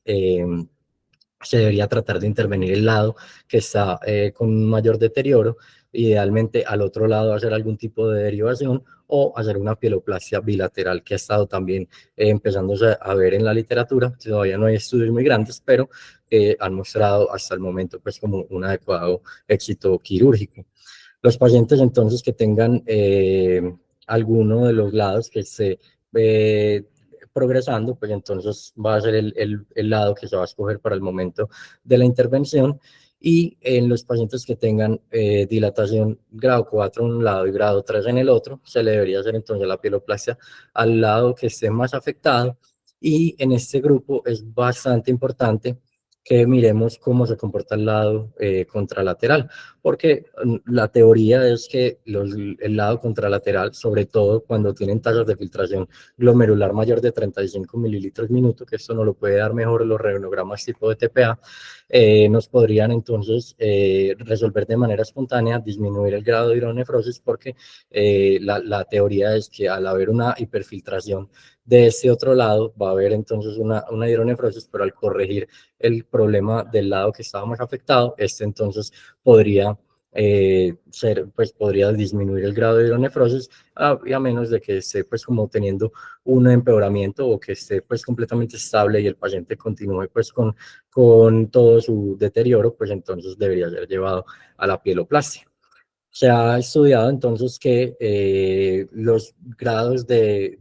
se debería tratar de intervenir el lado que está con mayor deterioro, idealmente al otro lado hacer algún tipo de derivación o hacer una pieloplastia bilateral, que ha estado también empezándose a ver en la literatura. Todavía no hay estudios muy grandes, pero han mostrado hasta el momento pues como un adecuado éxito quirúrgico. Los pacientes entonces que tengan alguno de los lados que esté eh, progresando, pues entonces va a ser el lado que se va a escoger para el momento de la intervención. Y en los pacientes que tengan dilatación grado 4 en un lado y grado 3 en el otro, se le debería hacer entonces la pieloplastia al lado que esté más afectado. Y en este grupo es bastante importante que miremos cómo se comporta el lado contralateral, porque la teoría es que el lado contralateral, sobre todo cuando tienen tasas de filtración glomerular mayor de 35 mililitros minuto, que esto no lo puede dar mejor los rentgenogramas tipo de TPA, nos podrían entonces resolver de manera espontánea, disminuir el grado de hidronefrosis, porque la teoría es que al haber una hiperfiltración de este otro lado, va a haber entonces una hidronefrosis, pero al corregir el problema del lado que estaba más afectado, este entonces podría podría disminuir el grado de hidronefrosis, a menos de que esté pues como teniendo un empeoramiento, o que esté pues completamente estable y el paciente continúe pues con todo su deterioro, pues entonces debería ser llevado a la pieloplastia. Se ha estudiado entonces que los grados de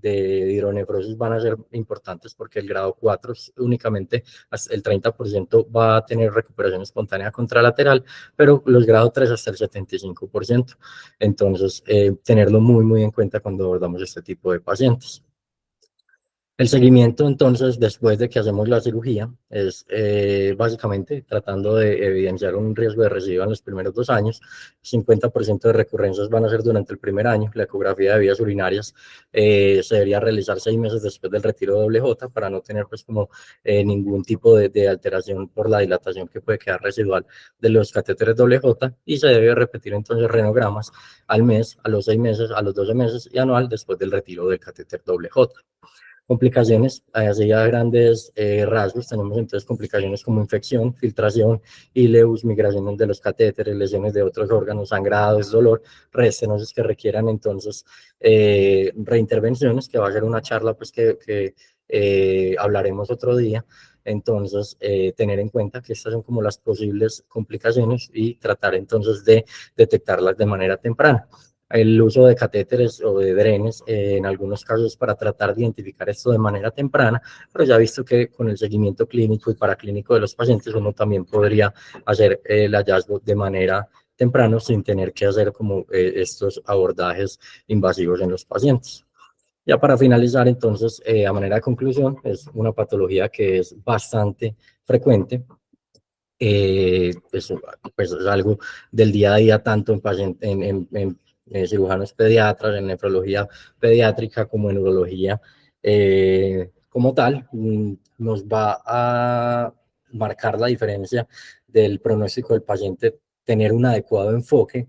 hidronefrosis van a ser importantes, porque el grado 4 únicamente hasta el 30% va a tener recuperación espontánea contralateral, pero los grados 3 hasta el 75%. Entonces, tenerlo muy, muy en cuenta cuando abordamos este tipo de pacientes. El seguimiento, entonces, después de que hacemos la cirugía, es básicamente tratando de evidenciar un riesgo de recidiva en los primeros 2 años. 50% de recurrencias van a ser durante el primer año. La ecografía de vías urinarias se debería realizar 6 meses después del retiro de WJ, para no tener pues como ningún tipo de alteración por la dilatación que puede quedar residual de los catéteres WJ, y se debe repetir entonces renogramas al mes, a los 6 meses, a los 12 meses y anual después del retiro del catéter WJ. Complicaciones, así a grandes rasgos, tenemos entonces complicaciones como infección, filtración, ileus, migraciones de los catéteres, lesiones de otros órganos, sangrados, dolor, restenosis que requieran entonces reintervenciones, que va a ser una charla pues que hablaremos otro día. Entonces, tener en cuenta que estas son como las posibles complicaciones y tratar entonces de detectarlas de manera temprana. El uso de catéteres o de drenes en algunos casos para tratar de identificar esto de manera temprana, pero ya he visto que con el seguimiento clínico y paraclínico de los pacientes uno también podría hacer el hallazgo de manera temprana sin tener que hacer como estos abordajes invasivos en los pacientes. Ya para finalizar, entonces, a manera de conclusión, es una patología que es bastante frecuente. Pues es algo del día a día, tanto en, cirujanos pediatras, en nefrología pediátrica, como en urología como tal. Nos va a marcar la diferencia del pronóstico del paciente, tener un adecuado enfoque.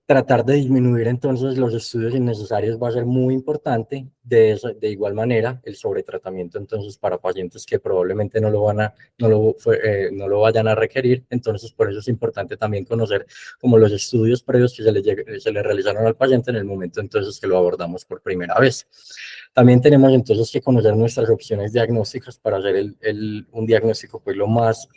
Tratar de disminuir entonces los estudios innecesarios va a ser muy importante. De igual manera, el sobretratamiento entonces para pacientes que probablemente no lo vayan a requerir. Entonces, por eso es importante también conocer como los estudios previos que se le realizaron al paciente en el momento entonces que lo abordamos por primera vez. También tenemos entonces que conocer nuestras opciones diagnósticas para hacer un diagnóstico pues lo más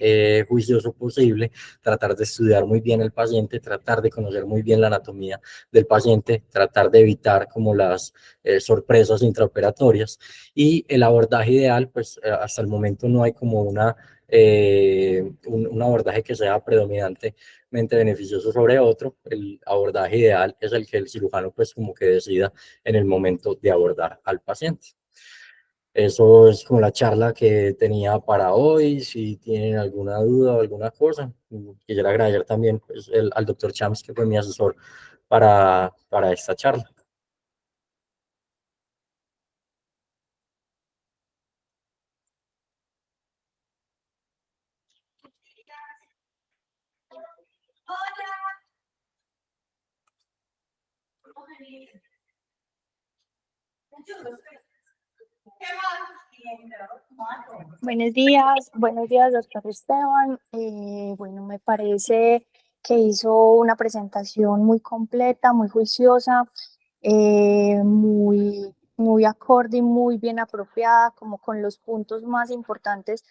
juicioso posible, tratar de estudiar muy bien el paciente, tratar de conocer muy bien la anatomía del paciente, tratar de evitar como las sorpresas intraoperatorias, y el abordaje ideal, pues hasta el momento no hay como un abordaje que sea predominantemente beneficioso sobre otro. El abordaje ideal es el que el cirujano pues como que decida en el momento de abordar al paciente. Eso es como la charla que tenía para hoy. Si tienen alguna duda o alguna cosa, quisiera agradecer también pues, al doctor Chams, que fue mi asesor para esta charla. Buenos días, doctor Esteban. Bueno, me parece que hizo una presentación muy completa, muy juiciosa, muy acorde y muy bien apropiada, como con los puntos más importantes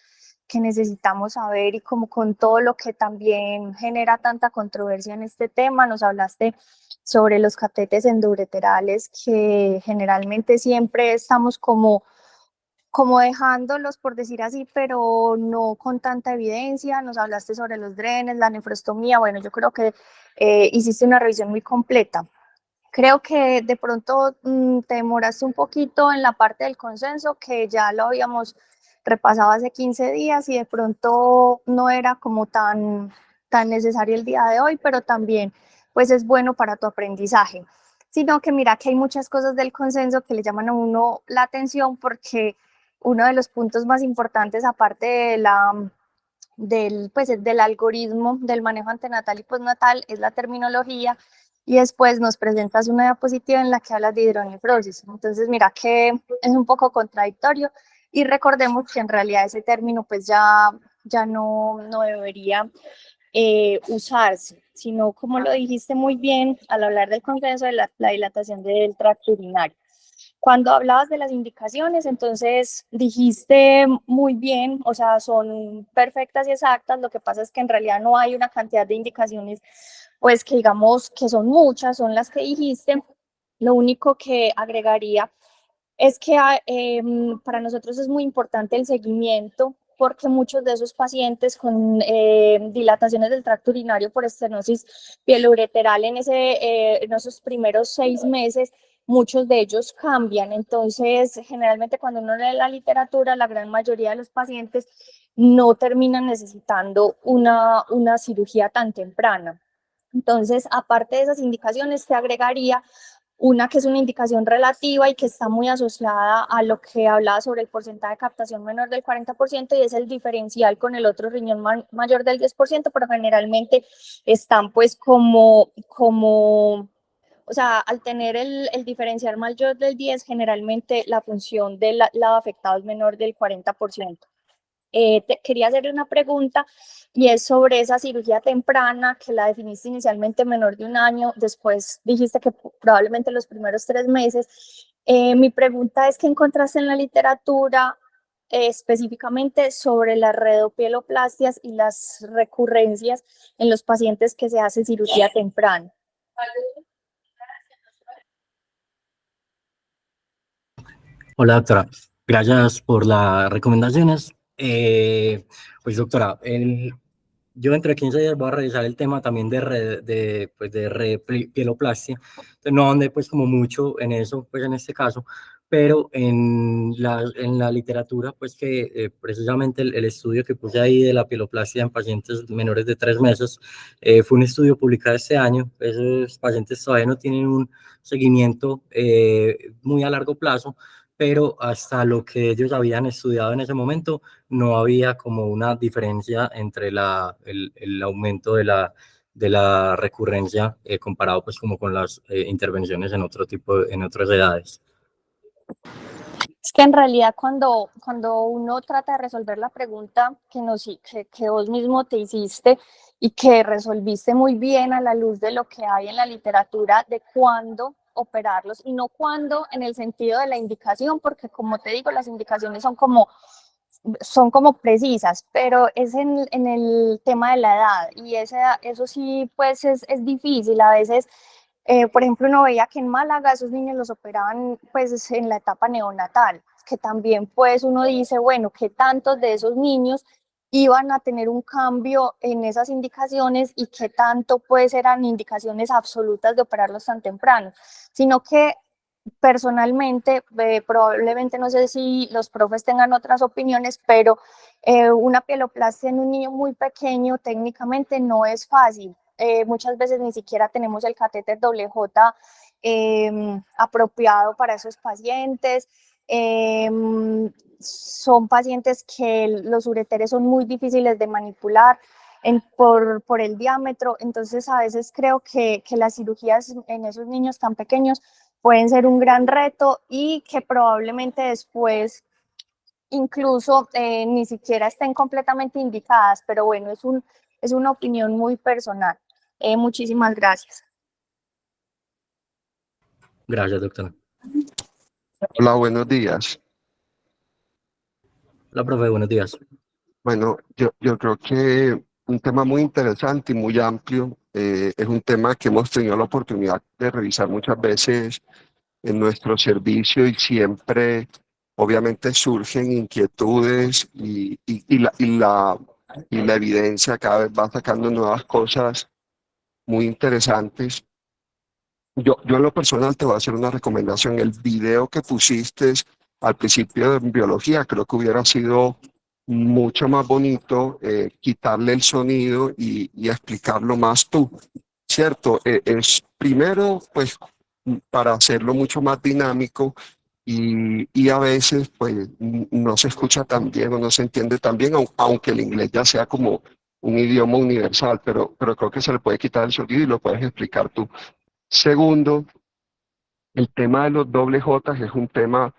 que necesitamos saber y como con todo lo que también genera tanta controversia en este tema. Nos hablaste sobre los catéteres endoureterales, que generalmente siempre estamos como dejándolos, por decir así, pero no con tanta evidencia. Nos hablaste sobre los drenes, la nefrostomía. Bueno, yo creo que hiciste una revisión muy completa. Creo que de pronto te demoraste un poquito en la parte del consenso, que ya lo habíamos repasado hace 15 días y de pronto no era como tan necesario el día de hoy, pero también pues es bueno para tu aprendizaje. Sino que mira que hay muchas cosas del consenso que le llaman a uno la atención, porque uno de los puntos más importantes, aparte del algoritmo del manejo antenatal y postnatal, es la terminología, y después nos presentas una diapositiva en la que hablas de hidronefrosis. Entonces, mira que es un poco contradictorio, y recordemos que en realidad ese término pues ya no debería usarse, sino, como lo dijiste muy bien al hablar del consenso, de la dilatación del tracto urinario. Cuando hablabas de las indicaciones, entonces dijiste muy bien, o sea, son perfectas y exactas. Lo que pasa es que en realidad no hay una cantidad de indicaciones, pues que digamos que son muchas, son las que dijiste. Lo único que agregaría es que para nosotros es muy importante el seguimiento, porque muchos de esos pacientes con dilataciones del tracto urinario por estenosis pieloureteral en esos primeros 6 meses, muchos de ellos cambian. Entonces, generalmente cuando uno lee la literatura, la gran mayoría de los pacientes no terminan necesitando una cirugía tan temprana. Entonces, aparte de esas indicaciones, te agregaría una que es una indicación relativa y que está muy asociada a lo que hablaba sobre el porcentaje de captación menor del 40%, y es el diferencial con el otro riñón mayor del 10%, pero generalmente están pues o sea, al tener el diferencial mayor del 10, generalmente la función del lado afectado es menor del 40%. Te quería hacer una pregunta, y es sobre esa cirugía temprana, que la definiste inicialmente menor de 1 año, después dijiste que probablemente los primeros 3 meses. Mi pregunta es: ¿qué encontraste en la literatura específicamente sobre las redopiloplastias y las recurrencias en los pacientes que se hacen cirugía temprana? Hola, doctora. Gracias por las recomendaciones. Pues, doctora, yo entre 15 días voy a revisar el tema también de repieloplastia. Entonces, no andé pues como mucho en eso, pues en este caso, pero en la literatura, pues que precisamente el estudio que puse ahí de la pieloplastia en pacientes menores de 3 meses, fue un estudio publicado este año. Esos pacientes todavía no tienen un seguimiento muy a largo plazo, pero hasta lo que ellos habían estudiado en ese momento, no había como una diferencia entre el aumento de la recurrencia comparado pues como con las intervenciones en en otras edades. Es que en realidad cuando uno trata de resolver la pregunta que vos mismo te hiciste y que resolviste muy bien a la luz de lo que hay en la literatura de cuándo operarlos, y no cuándo en el sentido de la indicación, porque como te digo, las indicaciones son como precisas, pero es en el tema de la edad, y eso sí pues es difícil a veces. Por ejemplo, uno veía que en Málaga esos niños los operaban pues en la etapa neonatal, que también pues uno dice, bueno, ¿qué tantos de esos niños iban a tener un cambio en esas indicaciones, y qué tanto pues eran indicaciones absolutas de operarlos tan temprano? Sino que Personalmente, probablemente no sé si los profes tengan otras opiniones, pero una pieloplastia en un niño muy pequeño técnicamente no es fácil. Muchas veces ni siquiera tenemos el catéter doble J apropiado para esos pacientes. Son pacientes que los ureteres son muy difíciles de manipular por el diámetro, entonces a veces creo que las cirugías en esos niños tan pequeños pueden ser un gran reto y que probablemente después incluso ni siquiera estén completamente indicadas, pero bueno, es una opinión muy personal. Muchísimas gracias. Gracias, doctora. Hola, buenos días. Hola, profe, buenos días. Bueno, yo creo que un tema muy interesante y muy amplio. Es un tema que hemos tenido la oportunidad de revisar muchas veces en nuestro servicio y siempre, obviamente, surgen inquietudes y la evidencia cada vez va sacando nuevas cosas muy interesantes. Yo en lo personal te voy a hacer una recomendación. El video que pusiste al principio de biología creo que hubiera sido mucho más bonito quitarle el sonido y explicarlo más tú, ¿cierto? Es primero, pues, para hacerlo mucho más dinámico y a veces, pues, no se escucha tan bien o no se entiende tan bien, aunque el inglés ya sea como un idioma universal, pero creo que se le puede quitar el sonido y lo puedes explicar tú. Segundo, el tema de los doble J es un tema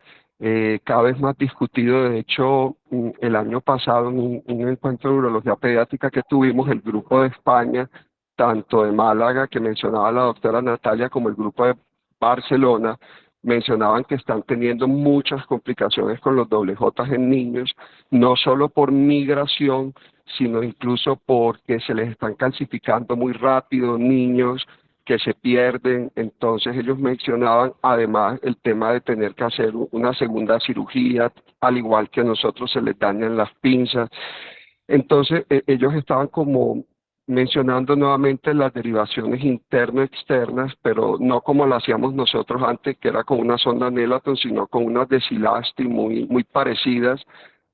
cada vez más discutido. De hecho, el año pasado, en un encuentro de urología pediátrica que tuvimos, el grupo de España, tanto de Málaga, que mencionaba la doctora Natalia, como el grupo de Barcelona, mencionaban que están teniendo muchas complicaciones con los doble J en niños, no solo por migración, sino incluso porque se les están calcificando muy rápido niños que se pierden. Entonces ellos mencionaban además el tema de tener que hacer una segunda cirugía, al igual que a nosotros se les dañan las pinzas. Entonces ellos estaban como mencionando nuevamente las derivaciones interno-externas, pero no como lo hacíamos nosotros antes, que era con una sonda Nelaton, sino con unas de Silasti muy parecidas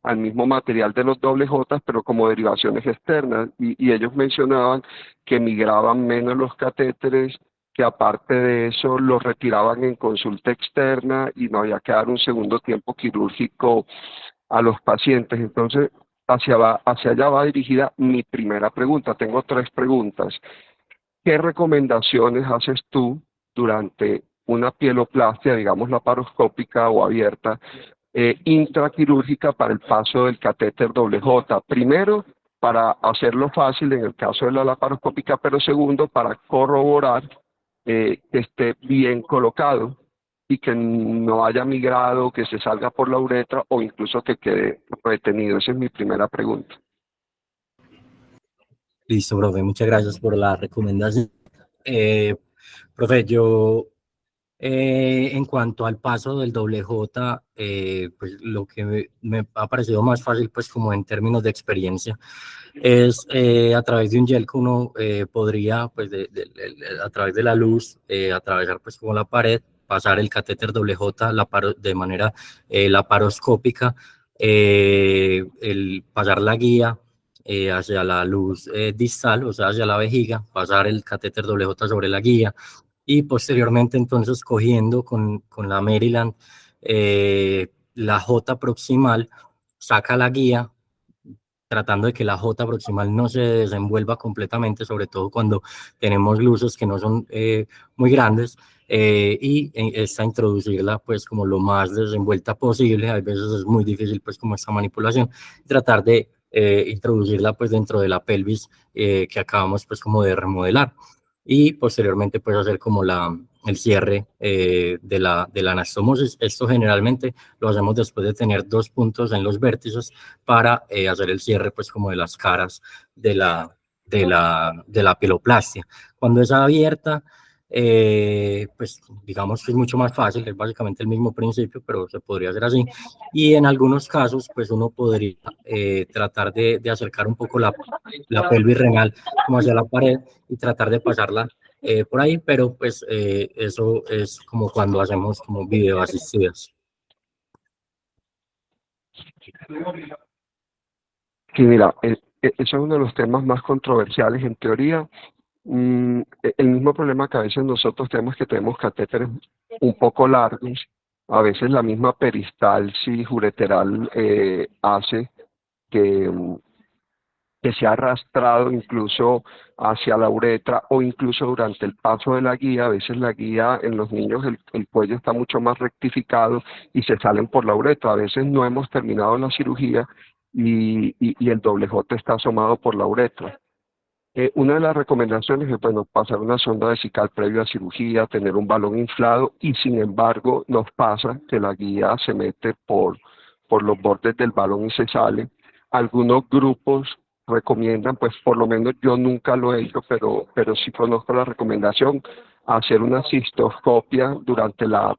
al mismo material de los doble J, pero como derivaciones externas. Y ellos mencionaban que migraban menos los catéteres, que aparte de eso los retiraban en consulta externa y no había que dar un segundo tiempo quirúrgico a los pacientes. Entonces, hacia allá va dirigida mi primera pregunta. Tengo 3 preguntas. ¿Qué recomendaciones haces tú durante una pieloplastia, digamos laparoscópica o abierta, intraquirúrgica para el paso del catéter doble J? Primero, para hacerlo fácil en el caso de la laparoscópica, pero segundo, para corroborar que esté bien colocado y que no haya migrado, que se salga por la uretra o incluso que quede retenido. Esa es mi primera pregunta. Listo, profe, muchas gracias por la recomendación. Profe, yo en cuanto al paso del doble J, pues lo que me ha parecido más fácil, pues como en términos de experiencia, es a través de un gel que uno podría, pues a través de la luz, atravesar pues como la pared, pasar el catéter doble J de manera laparoscópica, pasar la guía hacia la luz distal, o sea, hacia la vejiga, pasar el catéter doble J sobre la guía y posteriormente entonces cogiendo con la Maryland la J proximal, saca la guía, tratando de que la J proximal no se desenvuelva completamente, sobre todo cuando tenemos luces que no son muy grandes, y esta introducirla pues como lo más desenvuelta posible. A veces es muy difícil pues como esta manipulación, tratar de introducirla pues dentro de la pelvis que acabamos pues como de remodelar y posteriormente pues hacer como el cierre de la anastomosis. Esto generalmente lo hacemos después de tener 2 puntos en los vértices para hacer el cierre pues como de las caras de la pieloplastia. Cuando es abierta, pues digamos que es mucho más fácil, es básicamente el mismo principio, pero se podría hacer así. Y en algunos casos, pues uno podría tratar de acercar un poco la pelvis renal como hacia la pared y tratar de pasarla por ahí, pero pues eso es como cuando hacemos como video asistidas. Sí, mira, eso es uno de los temas más controversiales en teoría. El mismo problema que a veces nosotros tenemos, que tenemos catéteres un poco largos, a veces la misma peristalsis ureteral hace que, que se ha arrastrado incluso hacia la uretra o incluso durante el paso de la guía. A veces la guía en los niños, el cuello está mucho más rectificado y se salen por la uretra. A veces no hemos terminado la cirugía y el doble J está asomado por la uretra. Una de las recomendaciones es, bueno, pasar una sonda vesical previo a cirugía, tener un balón inflado, y sin embargo nos pasa que la guía se mete por los bordes del balón y se sale. Algunos grupos recomiendan, pues por lo menos yo nunca lo he hecho, pero sí conozco la recomendación, hacer una cistoscopia durante la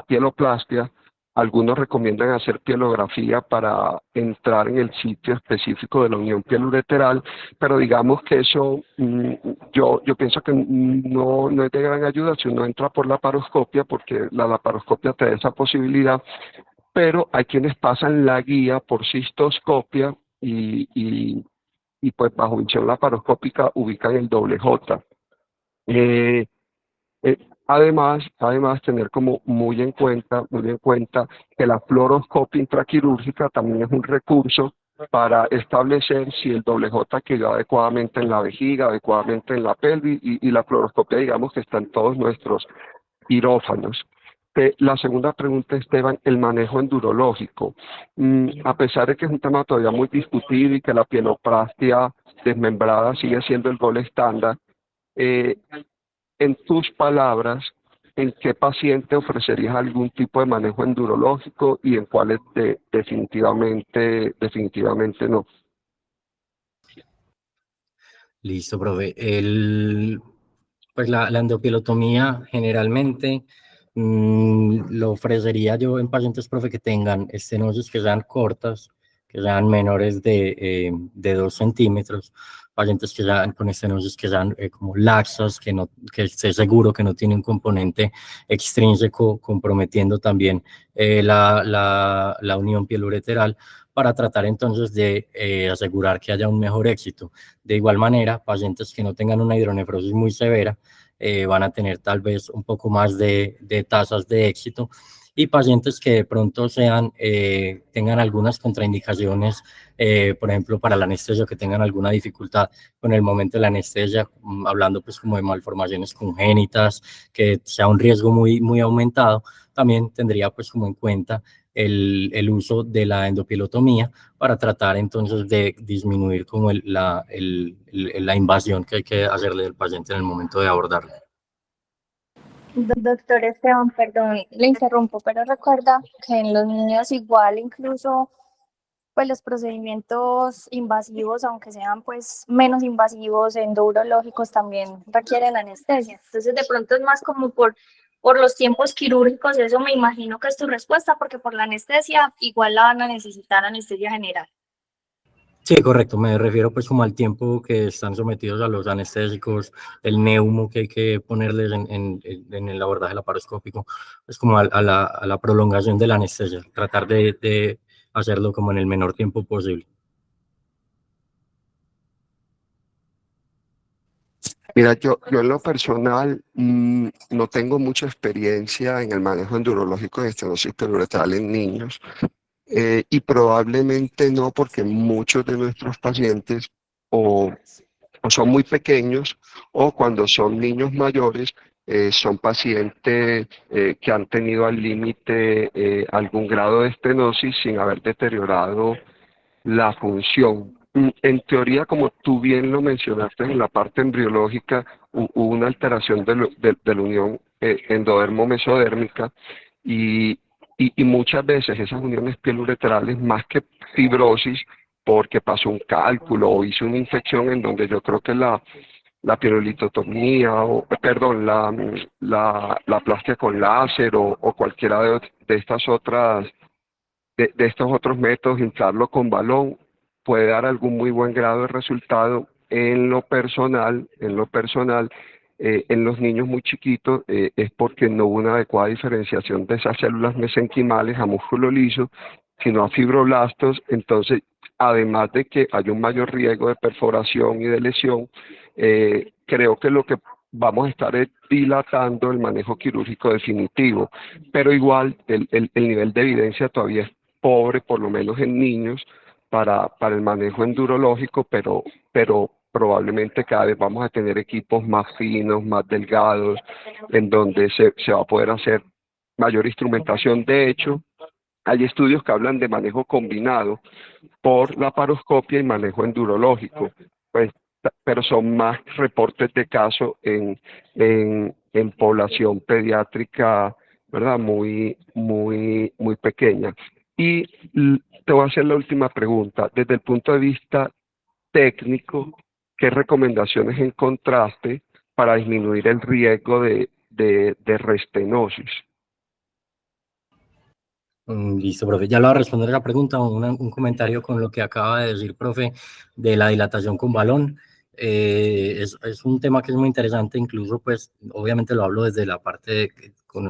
pieloplastia. Algunos recomiendan hacer pielografía para entrar en el sitio específico de la unión pielureteral, pero digamos que eso yo pienso que no es de gran ayuda si uno entra por laparoscopia, porque la laparoscopia te da esa posibilidad, pero hay quienes pasan la guía por cistoscopia y pues bajo visión laparoscópica ubican el doble J. Eh, además tener como muy en cuenta que la fluoroscopia intraquirúrgica también es un recurso para establecer si el doble J quedó adecuadamente en la vejiga, adecuadamente en la pelvis, y la fluoroscopia, digamos, que está en todos nuestros quirófanos. La segunda pregunta, Esteban, el manejo endurológico. A pesar de que es un tema todavía muy discutido y que la pieloplastia desmembrada sigue siendo el gol estándar, eh, en tus palabras, ¿en qué paciente ofrecerías algún tipo de manejo endurológico y en cuáles definitivamente no? Listo, profe. Pues la endopielotomía generalmente lo ofrecería yo en pacientes, profe, que tengan estenosis que sean cortas, que sean menores de 2 centímetros, pacientes que sean con estenosis que sean como laxas, que esté seguro que no tiene un componente extrínseco comprometiendo también la unión pielureteral, para tratar entonces de asegurar que haya un mejor éxito. De igual manera, pacientes que no tengan una hidronefrosis muy severa van a tener tal vez un poco más de tasas de éxito, y pacientes que de pronto tengan algunas contraindicaciones, por ejemplo, para la anestesia, que tengan alguna dificultad con el momento de la anestesia, hablando pues como de malformaciones congénitas, que sea un riesgo muy aumentado, también tendría pues como en cuenta el uso de la endopielotomía para tratar entonces de disminuir como la invasión que hay que hacerle al paciente en el momento de abordarlo. Doctor Esteban, perdón, le interrumpo, pero recuerda que en los niños igual incluso pues los procedimientos invasivos, aunque sean pues menos invasivos, endourológicos, también requieren anestesia. Entonces de pronto es más como por los tiempos quirúrgicos, eso me imagino que es tu respuesta, porque por la anestesia igual la van a necesitar anestesia general. Sí, correcto, me refiero pues como al tiempo que están sometidos a los anestésicos, el neumo que hay que ponerles en el abordaje laparoscópico, es como a la prolongación de la anestesia, tratar de hacerlo como en el menor tiempo posible. Mira, yo en lo personal no tengo mucha experiencia en el manejo endurológico de estenosis pielurethral en niños, y probablemente no, porque muchos de nuestros pacientes o son muy pequeños, o cuando son niños mayores son pacientes que han tenido al límite algún grado de estenosis sin haber deteriorado la función. En teoría, como tú bien lo mencionaste, en la parte embriológica hubo una alteración de la unión endodermo-mesodérmica, y, y muchas veces esas uniones pielureterales, más que fibrosis, porque pasó un cálculo o hizo una infección, en donde yo creo que la pielolitotomía, o perdón, la plastia con láser o cualquiera de estas otras de estos otros métodos, inflarlo con balón, puede dar algún muy buen grado de resultado. En lo personal, en los niños muy chiquitos es porque no hubo una adecuada diferenciación de esas células mesenquimales a músculo liso, sino a fibroblastos. Entonces, además de que hay un mayor riesgo de perforación y de lesión, creo que lo que vamos a estar es dilatando el manejo quirúrgico definitivo, pero igual el nivel de evidencia todavía es pobre, por lo menos en niños, para el manejo endurológico, pero probablemente cada vez vamos a tener equipos más finos, más delgados, en donde se va a poder hacer mayor instrumentación. De hecho, hay estudios que hablan de manejo combinado por laparoscopia y manejo endurológico, pues, pero son más reportes de casos en población pediátrica, ¿verdad? Muy pequeña. Y te voy a hacer la última pregunta. Desde el punto de vista técnico, ¿qué recomendaciones encontraste para disminuir el riesgo de restenosis? Listo, profe. Ya lo voy a responder la pregunta, un comentario con lo que acaba de decir, profe, de la dilatación con balón. Es un tema que es muy interesante, incluso pues obviamente lo hablo desde la parte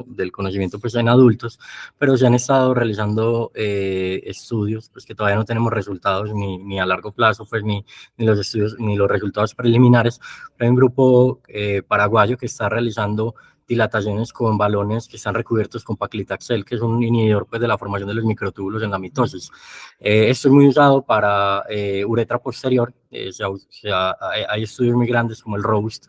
del conocimiento pues en adultos, pero se han estado realizando estudios pues que todavía no tenemos resultados ni a largo plazo pues ni los estudios ni los resultados preliminares. Hay un grupo paraguayo que está realizando dilataciones con balones que están recubiertos con paclitaxel, que es un inhibidor pues, de la formación de los microtúbulos en la mitosis. Esto es muy usado para uretra posterior. Hay estudios muy grandes como el ROBUST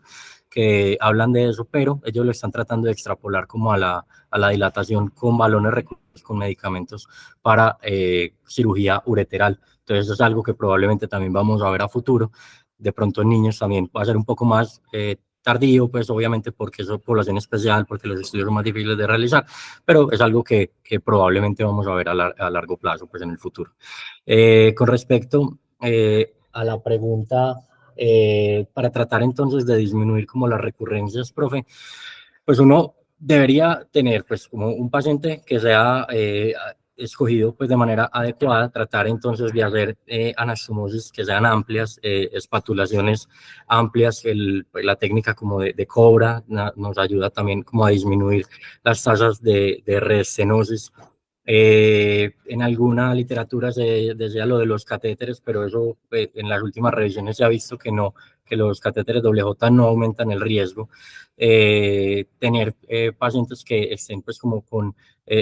que hablan de eso, pero ellos lo están tratando de extrapolar como a la dilatación con balones recubiertos con medicamentos para cirugía ureteral. Entonces eso es algo que probablemente también vamos a ver a futuro. De pronto en niños también va a ser un poco más tardío, pues obviamente porque es población especial, porque los estudios son más difíciles de realizar, pero es algo que probablemente vamos a ver a largo plazo, pues en el futuro. Con respecto a la pregunta, para tratar entonces de disminuir como las recurrencias, profe, pues uno debería tener pues como un paciente que sea escogido pues de manera adecuada, tratar entonces de hacer anastomosis que sean amplias, espatulaciones amplias, la técnica como de Cobra nos ayuda también como a disminuir las tasas de restenosis. En alguna literatura se decía lo de los catéteres, pero eso en las últimas revisiones se ha visto que no, que los catéteres WJ no aumentan el riesgo. Tener pacientes que estén pues como con,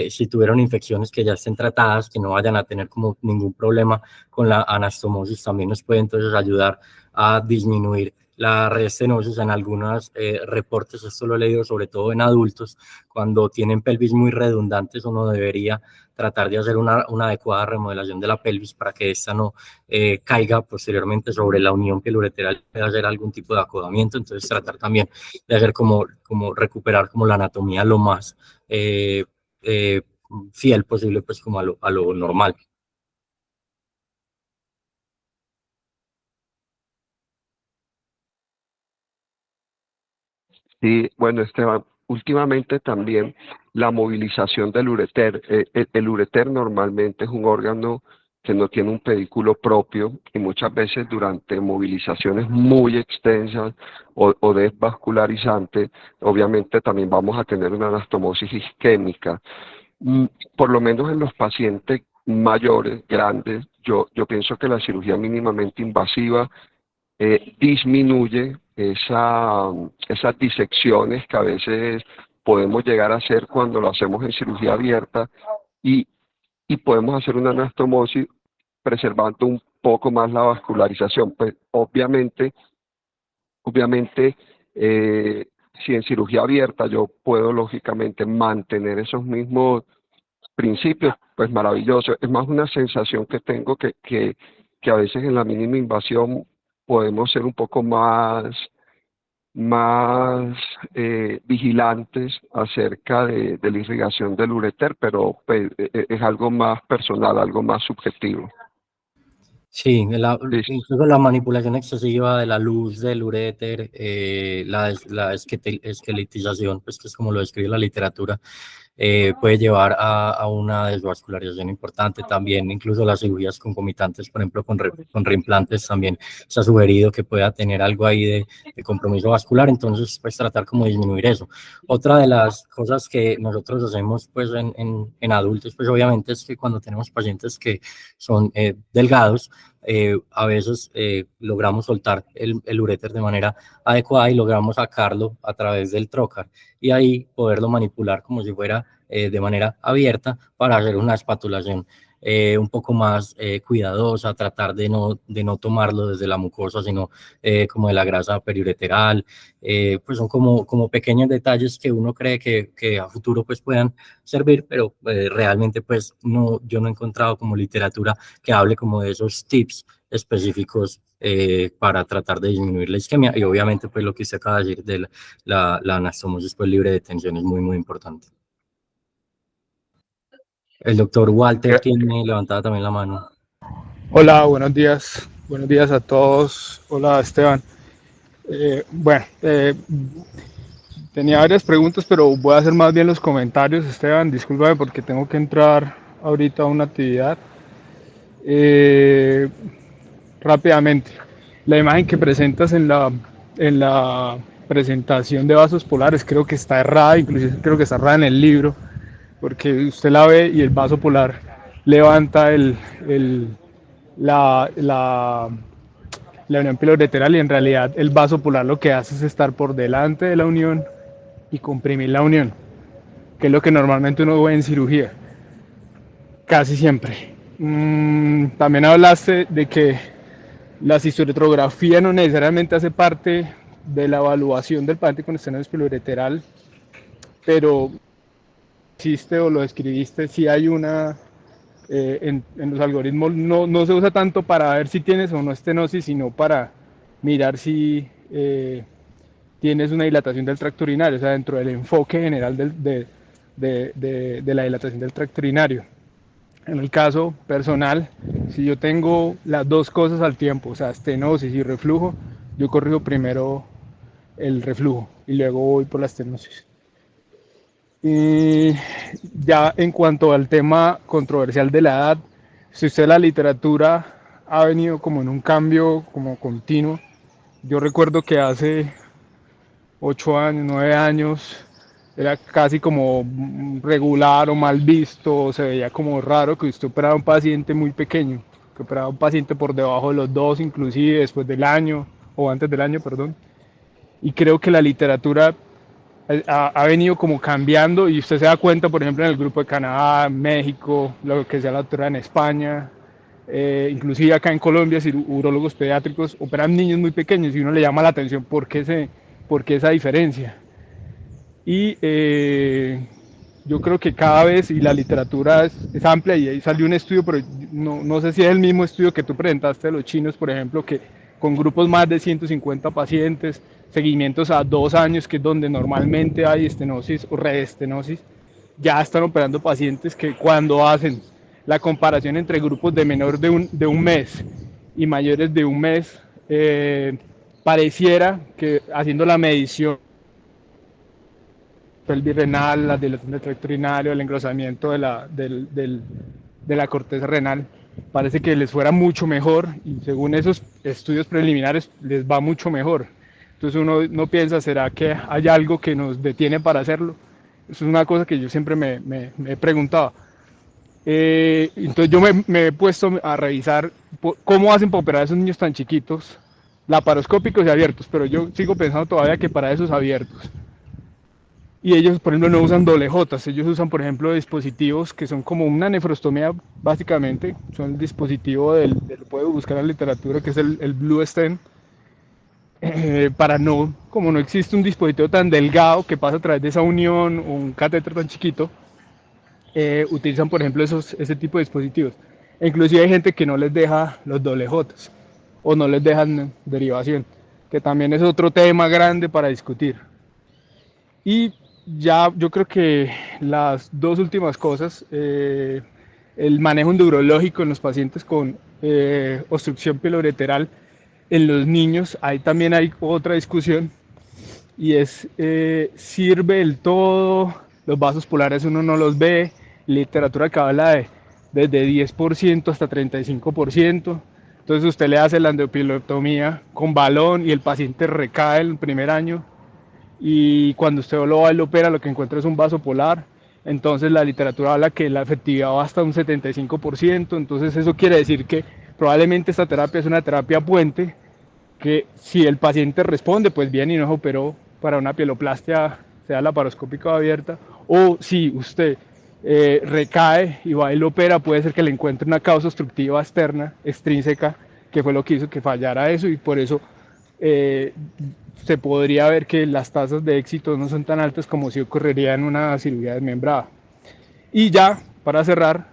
si tuvieron infecciones que ya estén tratadas, que no vayan a tener como ningún problema con la anastomosis, también nos puede entonces ayudar a disminuir la restenosis. En algunos reportes, esto lo he leído sobre todo en adultos, cuando tienen pelvis muy redundantes, uno debería tratar de hacer una adecuada remodelación de la pelvis para que esta no caiga posteriormente sobre la unión pielureteral, puede hacer algún tipo de acodamiento. Entonces tratar también de hacer como recuperar como la anatomía lo más fiel posible pues como a lo normal. Sí, bueno, Esteban, últimamente también la movilización del ureter. El ureter normalmente es un órgano que no tiene un pedículo propio y muchas veces durante movilizaciones muy extensas o desvascularizantes, obviamente también vamos a tener una anastomosis isquémica. Por lo menos en los pacientes mayores, grandes, yo pienso que la cirugía mínimamente invasiva disminuye esas disecciones que a veces podemos llegar a hacer cuando lo hacemos en cirugía abierta y, y podemos hacer una anastomosis preservando un poco más la vascularización. Pues obviamente si en cirugía abierta yo puedo lógicamente mantener esos mismos principios, pues maravilloso. Es más una sensación que tengo que a veces en la mínima invasión podemos ser un poco más vigilantes acerca de la irrigación del ureter, pero pues, es algo más personal, algo más subjetivo. Sí, incluso la manipulación excesiva de la luz del uréter, la esqueletización, pues que es como lo describe la literatura, puede llevar a una desvascularización importante. También incluso las cirugías concomitantes, por ejemplo, con reimplantes, también se ha sugerido que pueda tener algo ahí de compromiso vascular, entonces pues tratar como de disminuir eso. Otra de las cosas que nosotros hacemos pues en adultos, pues obviamente es que cuando tenemos pacientes que son delgados, a veces logramos soltar el uréter de manera adecuada y logramos sacarlo a través del trocar y ahí poderlo manipular como si fuera de manera abierta para hacer una espatulación un poco más cuidadosa, tratar de no tomarlo desde la mucosa, sino como de la grasa periureteral. Pues son como pequeños detalles que uno cree que a futuro pues puedan servir, pero realmente pues yo no he encontrado como literatura que hable como de esos tips específicos para tratar de disminuir la isquemia, y obviamente pues lo que usted acaba de decir de la anastomosis pues libre de tensión es muy importante. El doctor Walter tiene levantada también la mano. Hola, buenos días. Buenos días a todos. Hola, Esteban. Tenía varias preguntas, pero voy a hacer más bien los comentarios. Esteban, discúlpame porque tengo que entrar ahorita a una actividad. Rápidamente, la imagen que presentas en la presentación de vasos polares creo que está errada, inclusive creo que está errada en el libro, porque usted la ve y el vaso polar levanta la unión piloreteral, y en realidad el vaso polar lo que hace es estar por delante de la unión y comprimir la unión, que es lo que normalmente uno ve en cirugía, casi siempre. También hablaste de que la cistoretrografía no necesariamente hace parte de la evaluación del paciente con estenosis piloreteral, pero existe o lo escribiste, si hay una, en los algoritmos no se usa tanto para ver si tienes o no estenosis, sino para mirar si tienes una dilatación del tracto urinario, o sea, dentro del enfoque general de la dilatación del tracto urinario. En el caso personal, si yo tengo las dos cosas al tiempo, o sea, estenosis y reflujo, yo corrijo primero el reflujo y luego voy por la estenosis. Y ya en cuanto al tema controversial de la edad, si usted la literatura ha venido como en un cambio como continuo, yo recuerdo que hace 8 años, 9 años, era casi como regular o mal visto, o se veía como raro que usted operara a un paciente muy pequeño, que operara a un paciente por debajo de los 2, inclusive después del año, o antes del año, perdón. Y creo que la literatura ha venido como cambiando, y usted se da cuenta, por ejemplo, en el grupo de Canadá, México, lo que sea la doctora en España, inclusive acá en Colombia, urólogos pediátricos operan niños muy pequeños y uno le llama la atención por qué esa diferencia. Y yo creo que cada vez, y la literatura es amplia, y ahí salió un estudio, pero no sé si es el mismo estudio que tú presentaste de los chinos, por ejemplo, que con grupos más de 150 pacientes, seguimientos a 2 años, que es donde normalmente hay estenosis o reestenosis, ya están operando pacientes que cuando hacen la comparación entre grupos de menor de un mes y mayores de un mes, pareciera que haciendo la medición pelvirrenal, la dilatación del tracto urinario, el engrosamiento de la corteza renal, parece que les fuera mucho mejor, y según esos estudios preliminares les va mucho mejor. Entonces uno no piensa, ¿será que hay algo que nos detiene para hacerlo? Eso es una cosa que yo siempre me he preguntado. Entonces yo me he puesto a revisar cómo hacen para operar a esos niños tan chiquitos, laparoscópicos y abiertos, pero yo sigo pensando todavía que para esos abiertos. Y ellos, por ejemplo, no usan doble J, ellos usan, por ejemplo, dispositivos que son como una nefrostomía, básicamente. Son el dispositivo lo puedo buscar en la literatura, que es el Blue Stent. Como no existe un dispositivo tan delgado que pasa a través de esa unión, o un catéter tan chiquito, utilizan, por ejemplo, ese tipo de dispositivos. E inclusive hay gente que no les deja los doble J o no les dejan derivación, que también es otro tema grande para discutir. Y ya yo creo que las dos últimas cosas, el manejo endurológico en los pacientes con obstrucción piloreteral, en los niños, ahí también hay otra discusión, y es, ¿sirve del todo los vasos polares uno no los ve, literatura que habla de desde 10% hasta 35%. Entonces usted le hace la endopilotomía con balón y el paciente recae en el primer año, y cuando usted lo va y lo opera, lo que encuentra es un vaso polar. Entonces la literatura habla que la efectividad va hasta un 75%. Entonces eso quiere decir que probablemente esta terapia es una terapia puente, que si el paciente responde, pues bien y no se operó para una pieloplastia, sea laparoscópica o abierta, o si usted recae y va y lo opera, puede ser que le encuentre una causa obstructiva externa, extrínseca, que fue lo que hizo que fallara eso, y por eso eh, se podría ver que las tasas de éxito no son tan altas como si ocurriría en una cirugía desmembrada. Y ya, para cerrar,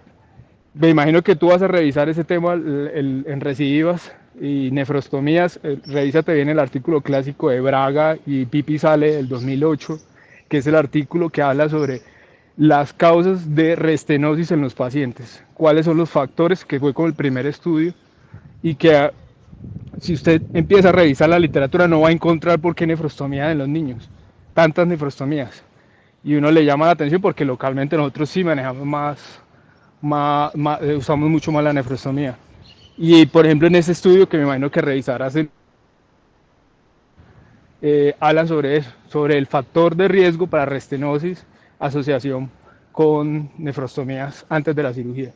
me imagino que tú vas a revisar ese tema en recidivas y nefrostomías. Revísate bien el artículo clásico de Braga y Pipi Sale del 2008, que es el artículo que habla sobre las causas de restenosis en los pacientes, cuáles son los factores, que fue como el primer estudio, y que si usted empieza a revisar la literatura no va a encontrar por qué nefrostomía en los niños, tantas nefrostomías. Y uno le llama la atención porque localmente nosotros sí manejamos usamos mucho más la nefrostomía. Y por ejemplo en ese estudio que me imagino que revisarás, hablan sobre eso, sobre el factor de riesgo para restenosis, asociación con nefrostomías antes de la cirugía.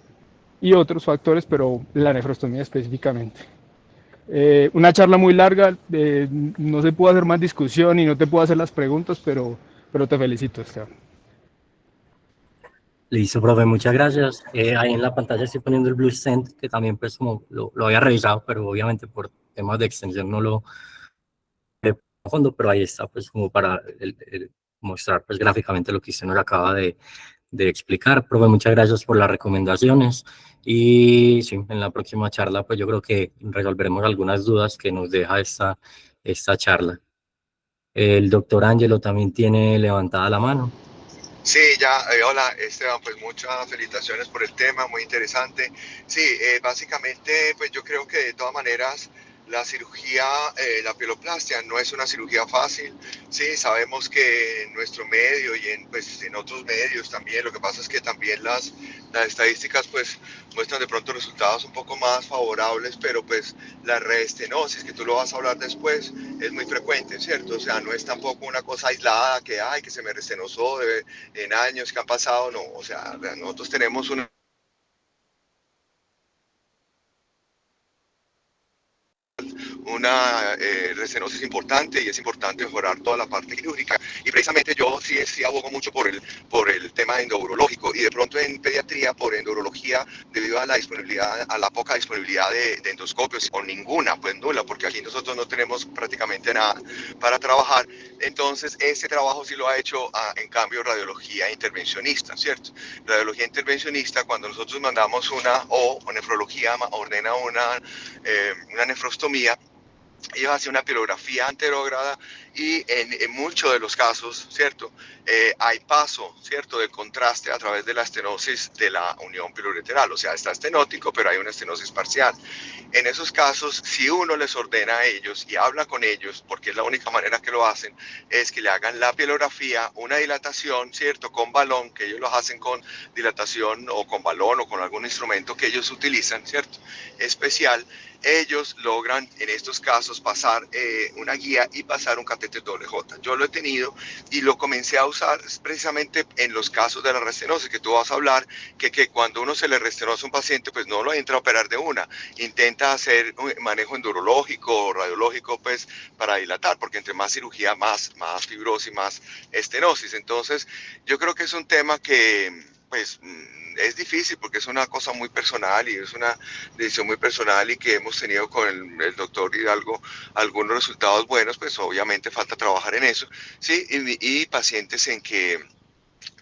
Y otros factores, pero la nefrostomía específicamente. Una charla muy larga, no se puede hacer más discusión y no te puedo hacer las preguntas, pero te felicito, Esteban. Listo, profe, muchas gracias. Ahí en la pantalla estoy poniendo el Blue Stent, que también pues como lo había revisado, pero obviamente por temas de extensión no lo a fondo, pero ahí está pues como para mostrar pues gráficamente lo que usted nos acaba de explicar. Profe, muchas gracias por las recomendaciones, y sí, en la próxima charla pues yo creo que resolveremos algunas dudas que nos deja esta charla. El doctor Ángelo también tiene levantada la mano. Sí, ya, hola Esteban, pues muchas felicitaciones por el tema, muy interesante. Sí, básicamente, pues yo creo que de todas maneras la cirugía, la pieloplastia no es una cirugía fácil. Sí, sabemos que en nuestro medio y pues, en otros medios también, lo que pasa es que también las estadísticas pues muestran de pronto resultados un poco más favorables, pero pues la reestenosis, que tú lo vas a hablar después, es muy frecuente, ¿cierto? O sea, no es tampoco una cosa aislada que, ay, que se me restenosó en años que han pasado, no, o sea, nosotros tenemos una restenosis importante, y es importante mejorar toda la parte quirúrgica, y precisamente yo sí abogo mucho por el tema endourológico, y de pronto en pediatría por endourología, debido a la disponibilidad, a la poca disponibilidad de endoscopios, o ninguna, pues nula, porque aquí nosotros no tenemos prácticamente nada para trabajar. Entonces este trabajo sí lo ha hecho en cambio radiología intervencionista, ¿cierto? Radiología intervencionista, cuando nosotros mandamos o nefrología ordena una nefrostomía, ellos hacen una pilografía anterógrada, y en muchos de los casos, ¿cierto? Hay paso, ¿cierto?, del contraste a través de la estenosis de la unión piloureteral, o sea, está estenótico, pero hay una estenosis parcial. En esos casos, si uno les ordena a ellos y habla con ellos, porque es la única manera que lo hacen, es que le hagan la pielografía, una dilatación, ¿cierto?, con balón, que ellos lo hacen con dilatación o con balón o con algún instrumento que ellos utilizan, ¿cierto?, especial. Ellos logran en estos casos pasar una guía y pasar un catéter doble J. Yo lo he tenido y lo comencé a usar precisamente en los casos de la restenosis, que tú vas a hablar, que cuando uno se le restenosa a un paciente, pues no lo entra a operar de una, intenta hacer un manejo endurológico o radiológico, pues para dilatar, porque entre más cirugía, más fibrosis, más estenosis. Entonces yo creo que es un tema que pues es difícil, porque es una cosa muy personal y es una decisión muy personal, y que hemos tenido con el doctor Hidalgo algunos resultados buenos, pues obviamente falta trabajar en eso, ¿sí? Y pacientes en que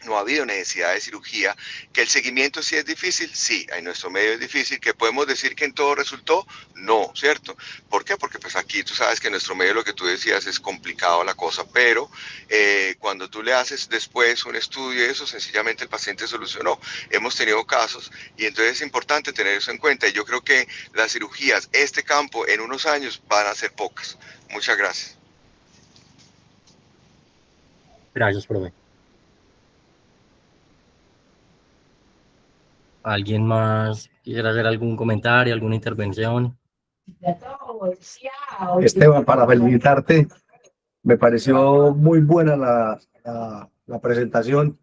no ha habido necesidad de cirugía, que el seguimiento sí es difícil, sí, en nuestro medio es difícil, que podemos decir que en todo resultó, no, ¿cierto? ¿Por qué? Porque pues aquí tú sabes que en nuestro medio, lo que tú decías, es complicado la cosa, pero cuando tú le haces después un estudio y eso, sencillamente el paciente solucionó. Hemos tenido casos, y entonces es importante tener eso en cuenta, y yo creo que las cirugías, este campo, en unos años van a ser pocas. Muchas gracias. Gracias, profe. ¿Alguien más quisiera hacer algún comentario, alguna intervención? Esteban, para felicitarte, me pareció muy buena la presentación.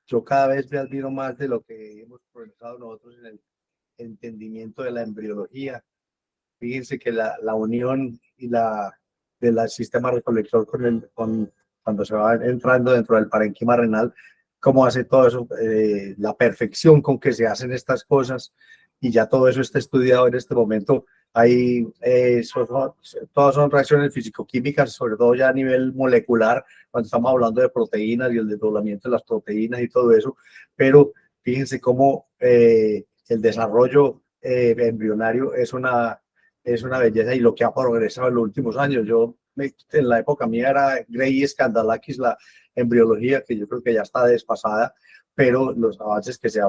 Yo cada vez me admiro más de lo que hemos progresado nosotros en el entendimiento de la embriología. Fíjense que la unión y del sistema recolector cuando se va entrando dentro del parénquima renal, cómo hace todo eso, la perfección con que se hacen estas cosas, y ya todo eso está estudiado en este momento. Hay, todas son reacciones físico-químicas, sobre todo ya a nivel molecular, cuando estamos hablando de proteínas y el desdoblamiento de las proteínas y todo eso, pero fíjense cómo el desarrollo embrionario es una belleza, y lo que ha progresado en los últimos años. En la época mía era Gray y Skandalakis la embriología, que yo creo que ya está desfasada, pero los avances que se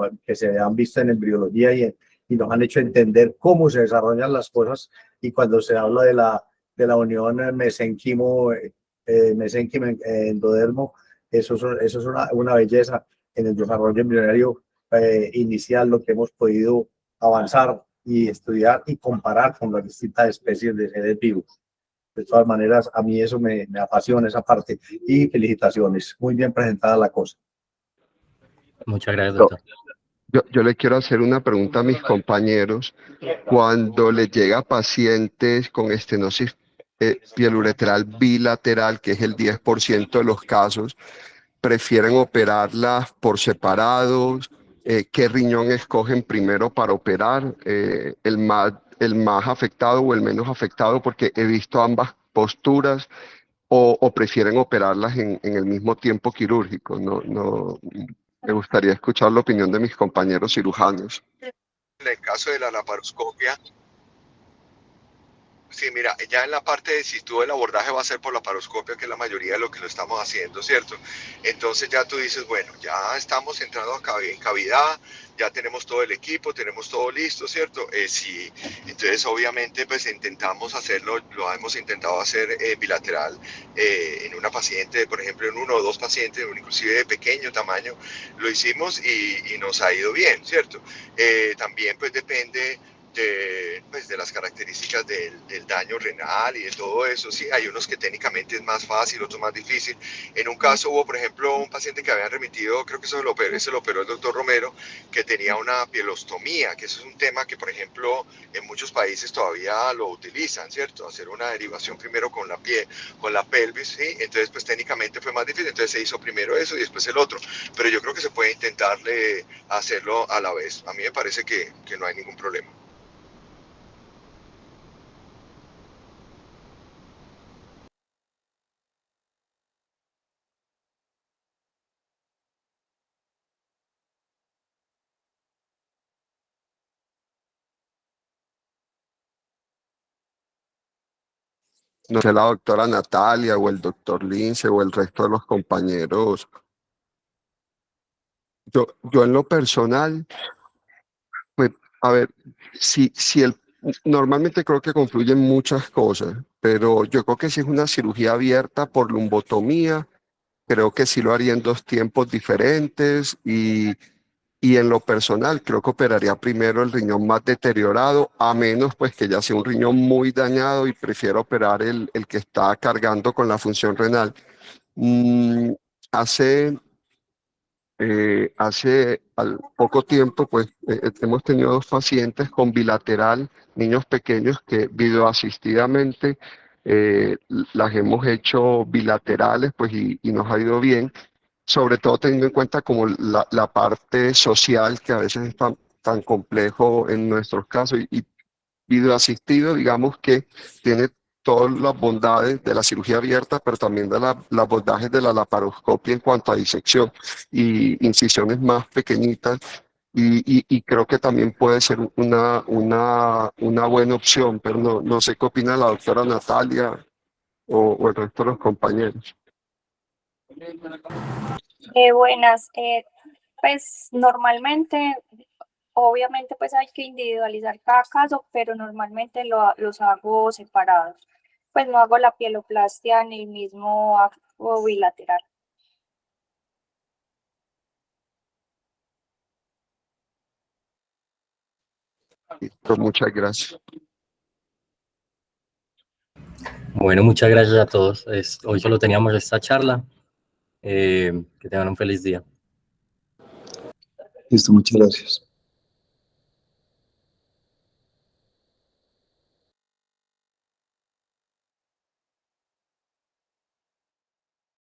han visto en embriología y nos han hecho entender cómo se desarrollan las cosas. Y cuando se habla de la unión mesénquimo-endodermo, eso es una belleza en el desarrollo embrionario inicial, lo que hemos podido avanzar y estudiar y comparar con las distintas especies de seres vivos. De todas maneras, a mí eso me apasiona, esa parte. Y felicitaciones, muy bien presentada la cosa. Muchas gracias, Yo, doctor. yo le quiero hacer una pregunta a mis compañeros. Cuando les llega pacientes con estenosis pieluretral bilateral, que es el 10% de los casos, ¿prefieren operarlas por separados? ¿Qué riñón escogen primero para operar? El más afectado o el menos afectado, porque he visto ambas posturas, o prefieren operarlas en el mismo tiempo quirúrgico. Me gustaría escuchar la opinión de mis compañeros cirujanos. En el caso de la laparoscopia, sí, mira, ya en la parte de si tú el abordaje va a ser por la laparoscopia, que es la mayoría de lo que lo estamos haciendo, ¿cierto? Entonces ya tú dices, bueno, ya estamos entrando en cavidad, ya tenemos todo el equipo, tenemos todo listo, ¿cierto? Sí, entonces obviamente pues intentamos hacerlo, lo hemos intentado hacer bilateral en una paciente, por ejemplo, en uno o dos pacientes, inclusive de pequeño tamaño, lo hicimos y nos ha ido bien, ¿cierto? También pues depende de las características del daño renal y de todo eso. Sí, hay unos que técnicamente es más fácil, otros más difícil. En un caso hubo, por ejemplo, un paciente que habían remitido, creo que eso se lo operó el doctor Romero, que tenía una pielostomía, que eso es un tema que, por ejemplo, en muchos países todavía lo utilizan, ¿cierto? Hacer una derivación primero con la piel, con la pelvis, ¿sí? Entonces, pues técnicamente fue más difícil, entonces se hizo primero eso y después el otro. Pero yo creo que se puede intentarle hacerlo a la vez. A mí me parece que no hay ningún problema. No sé, la doctora Natalia o el doctor Lince o el resto de los compañeros. Yo en lo personal, pues, a ver, normalmente creo que confluyen muchas cosas, pero yo creo que si es una cirugía abierta por lumbotomía, creo que sí lo haría en dos tiempos diferentes, y en lo personal creo que operaría primero el riñón más deteriorado, a menos pues que ya sea un riñón muy dañado y prefiero operar el que está cargando con la función renal. Mm, hace al poco tiempo, pues hemos tenido dos pacientes con bilateral, niños pequeños que videoasistidamente las hemos hecho bilaterales, pues y nos ha ido bien, sobre todo teniendo en cuenta como la parte social, que a veces es tan complejo en nuestros casos, y videoasistido, digamos que tiene todas las bondades de la cirugía abierta, pero también de las bondades de la laparoscopia en cuanto a disección y incisiones más pequeñitas. Y creo que también puede ser una buena opción, pero no sé qué opina la doctora Natalia o el resto de los compañeros. Buenas, pues normalmente, obviamente pues hay que individualizar cada caso, pero normalmente los hago separados. Pues no hago la pieloplastia en el mismo acto bilateral. Listo, muchas gracias. Bueno, muchas gracias a todos. Hoy solo teníamos esta charla. Que tengan un feliz día. Listo, muchas gracias.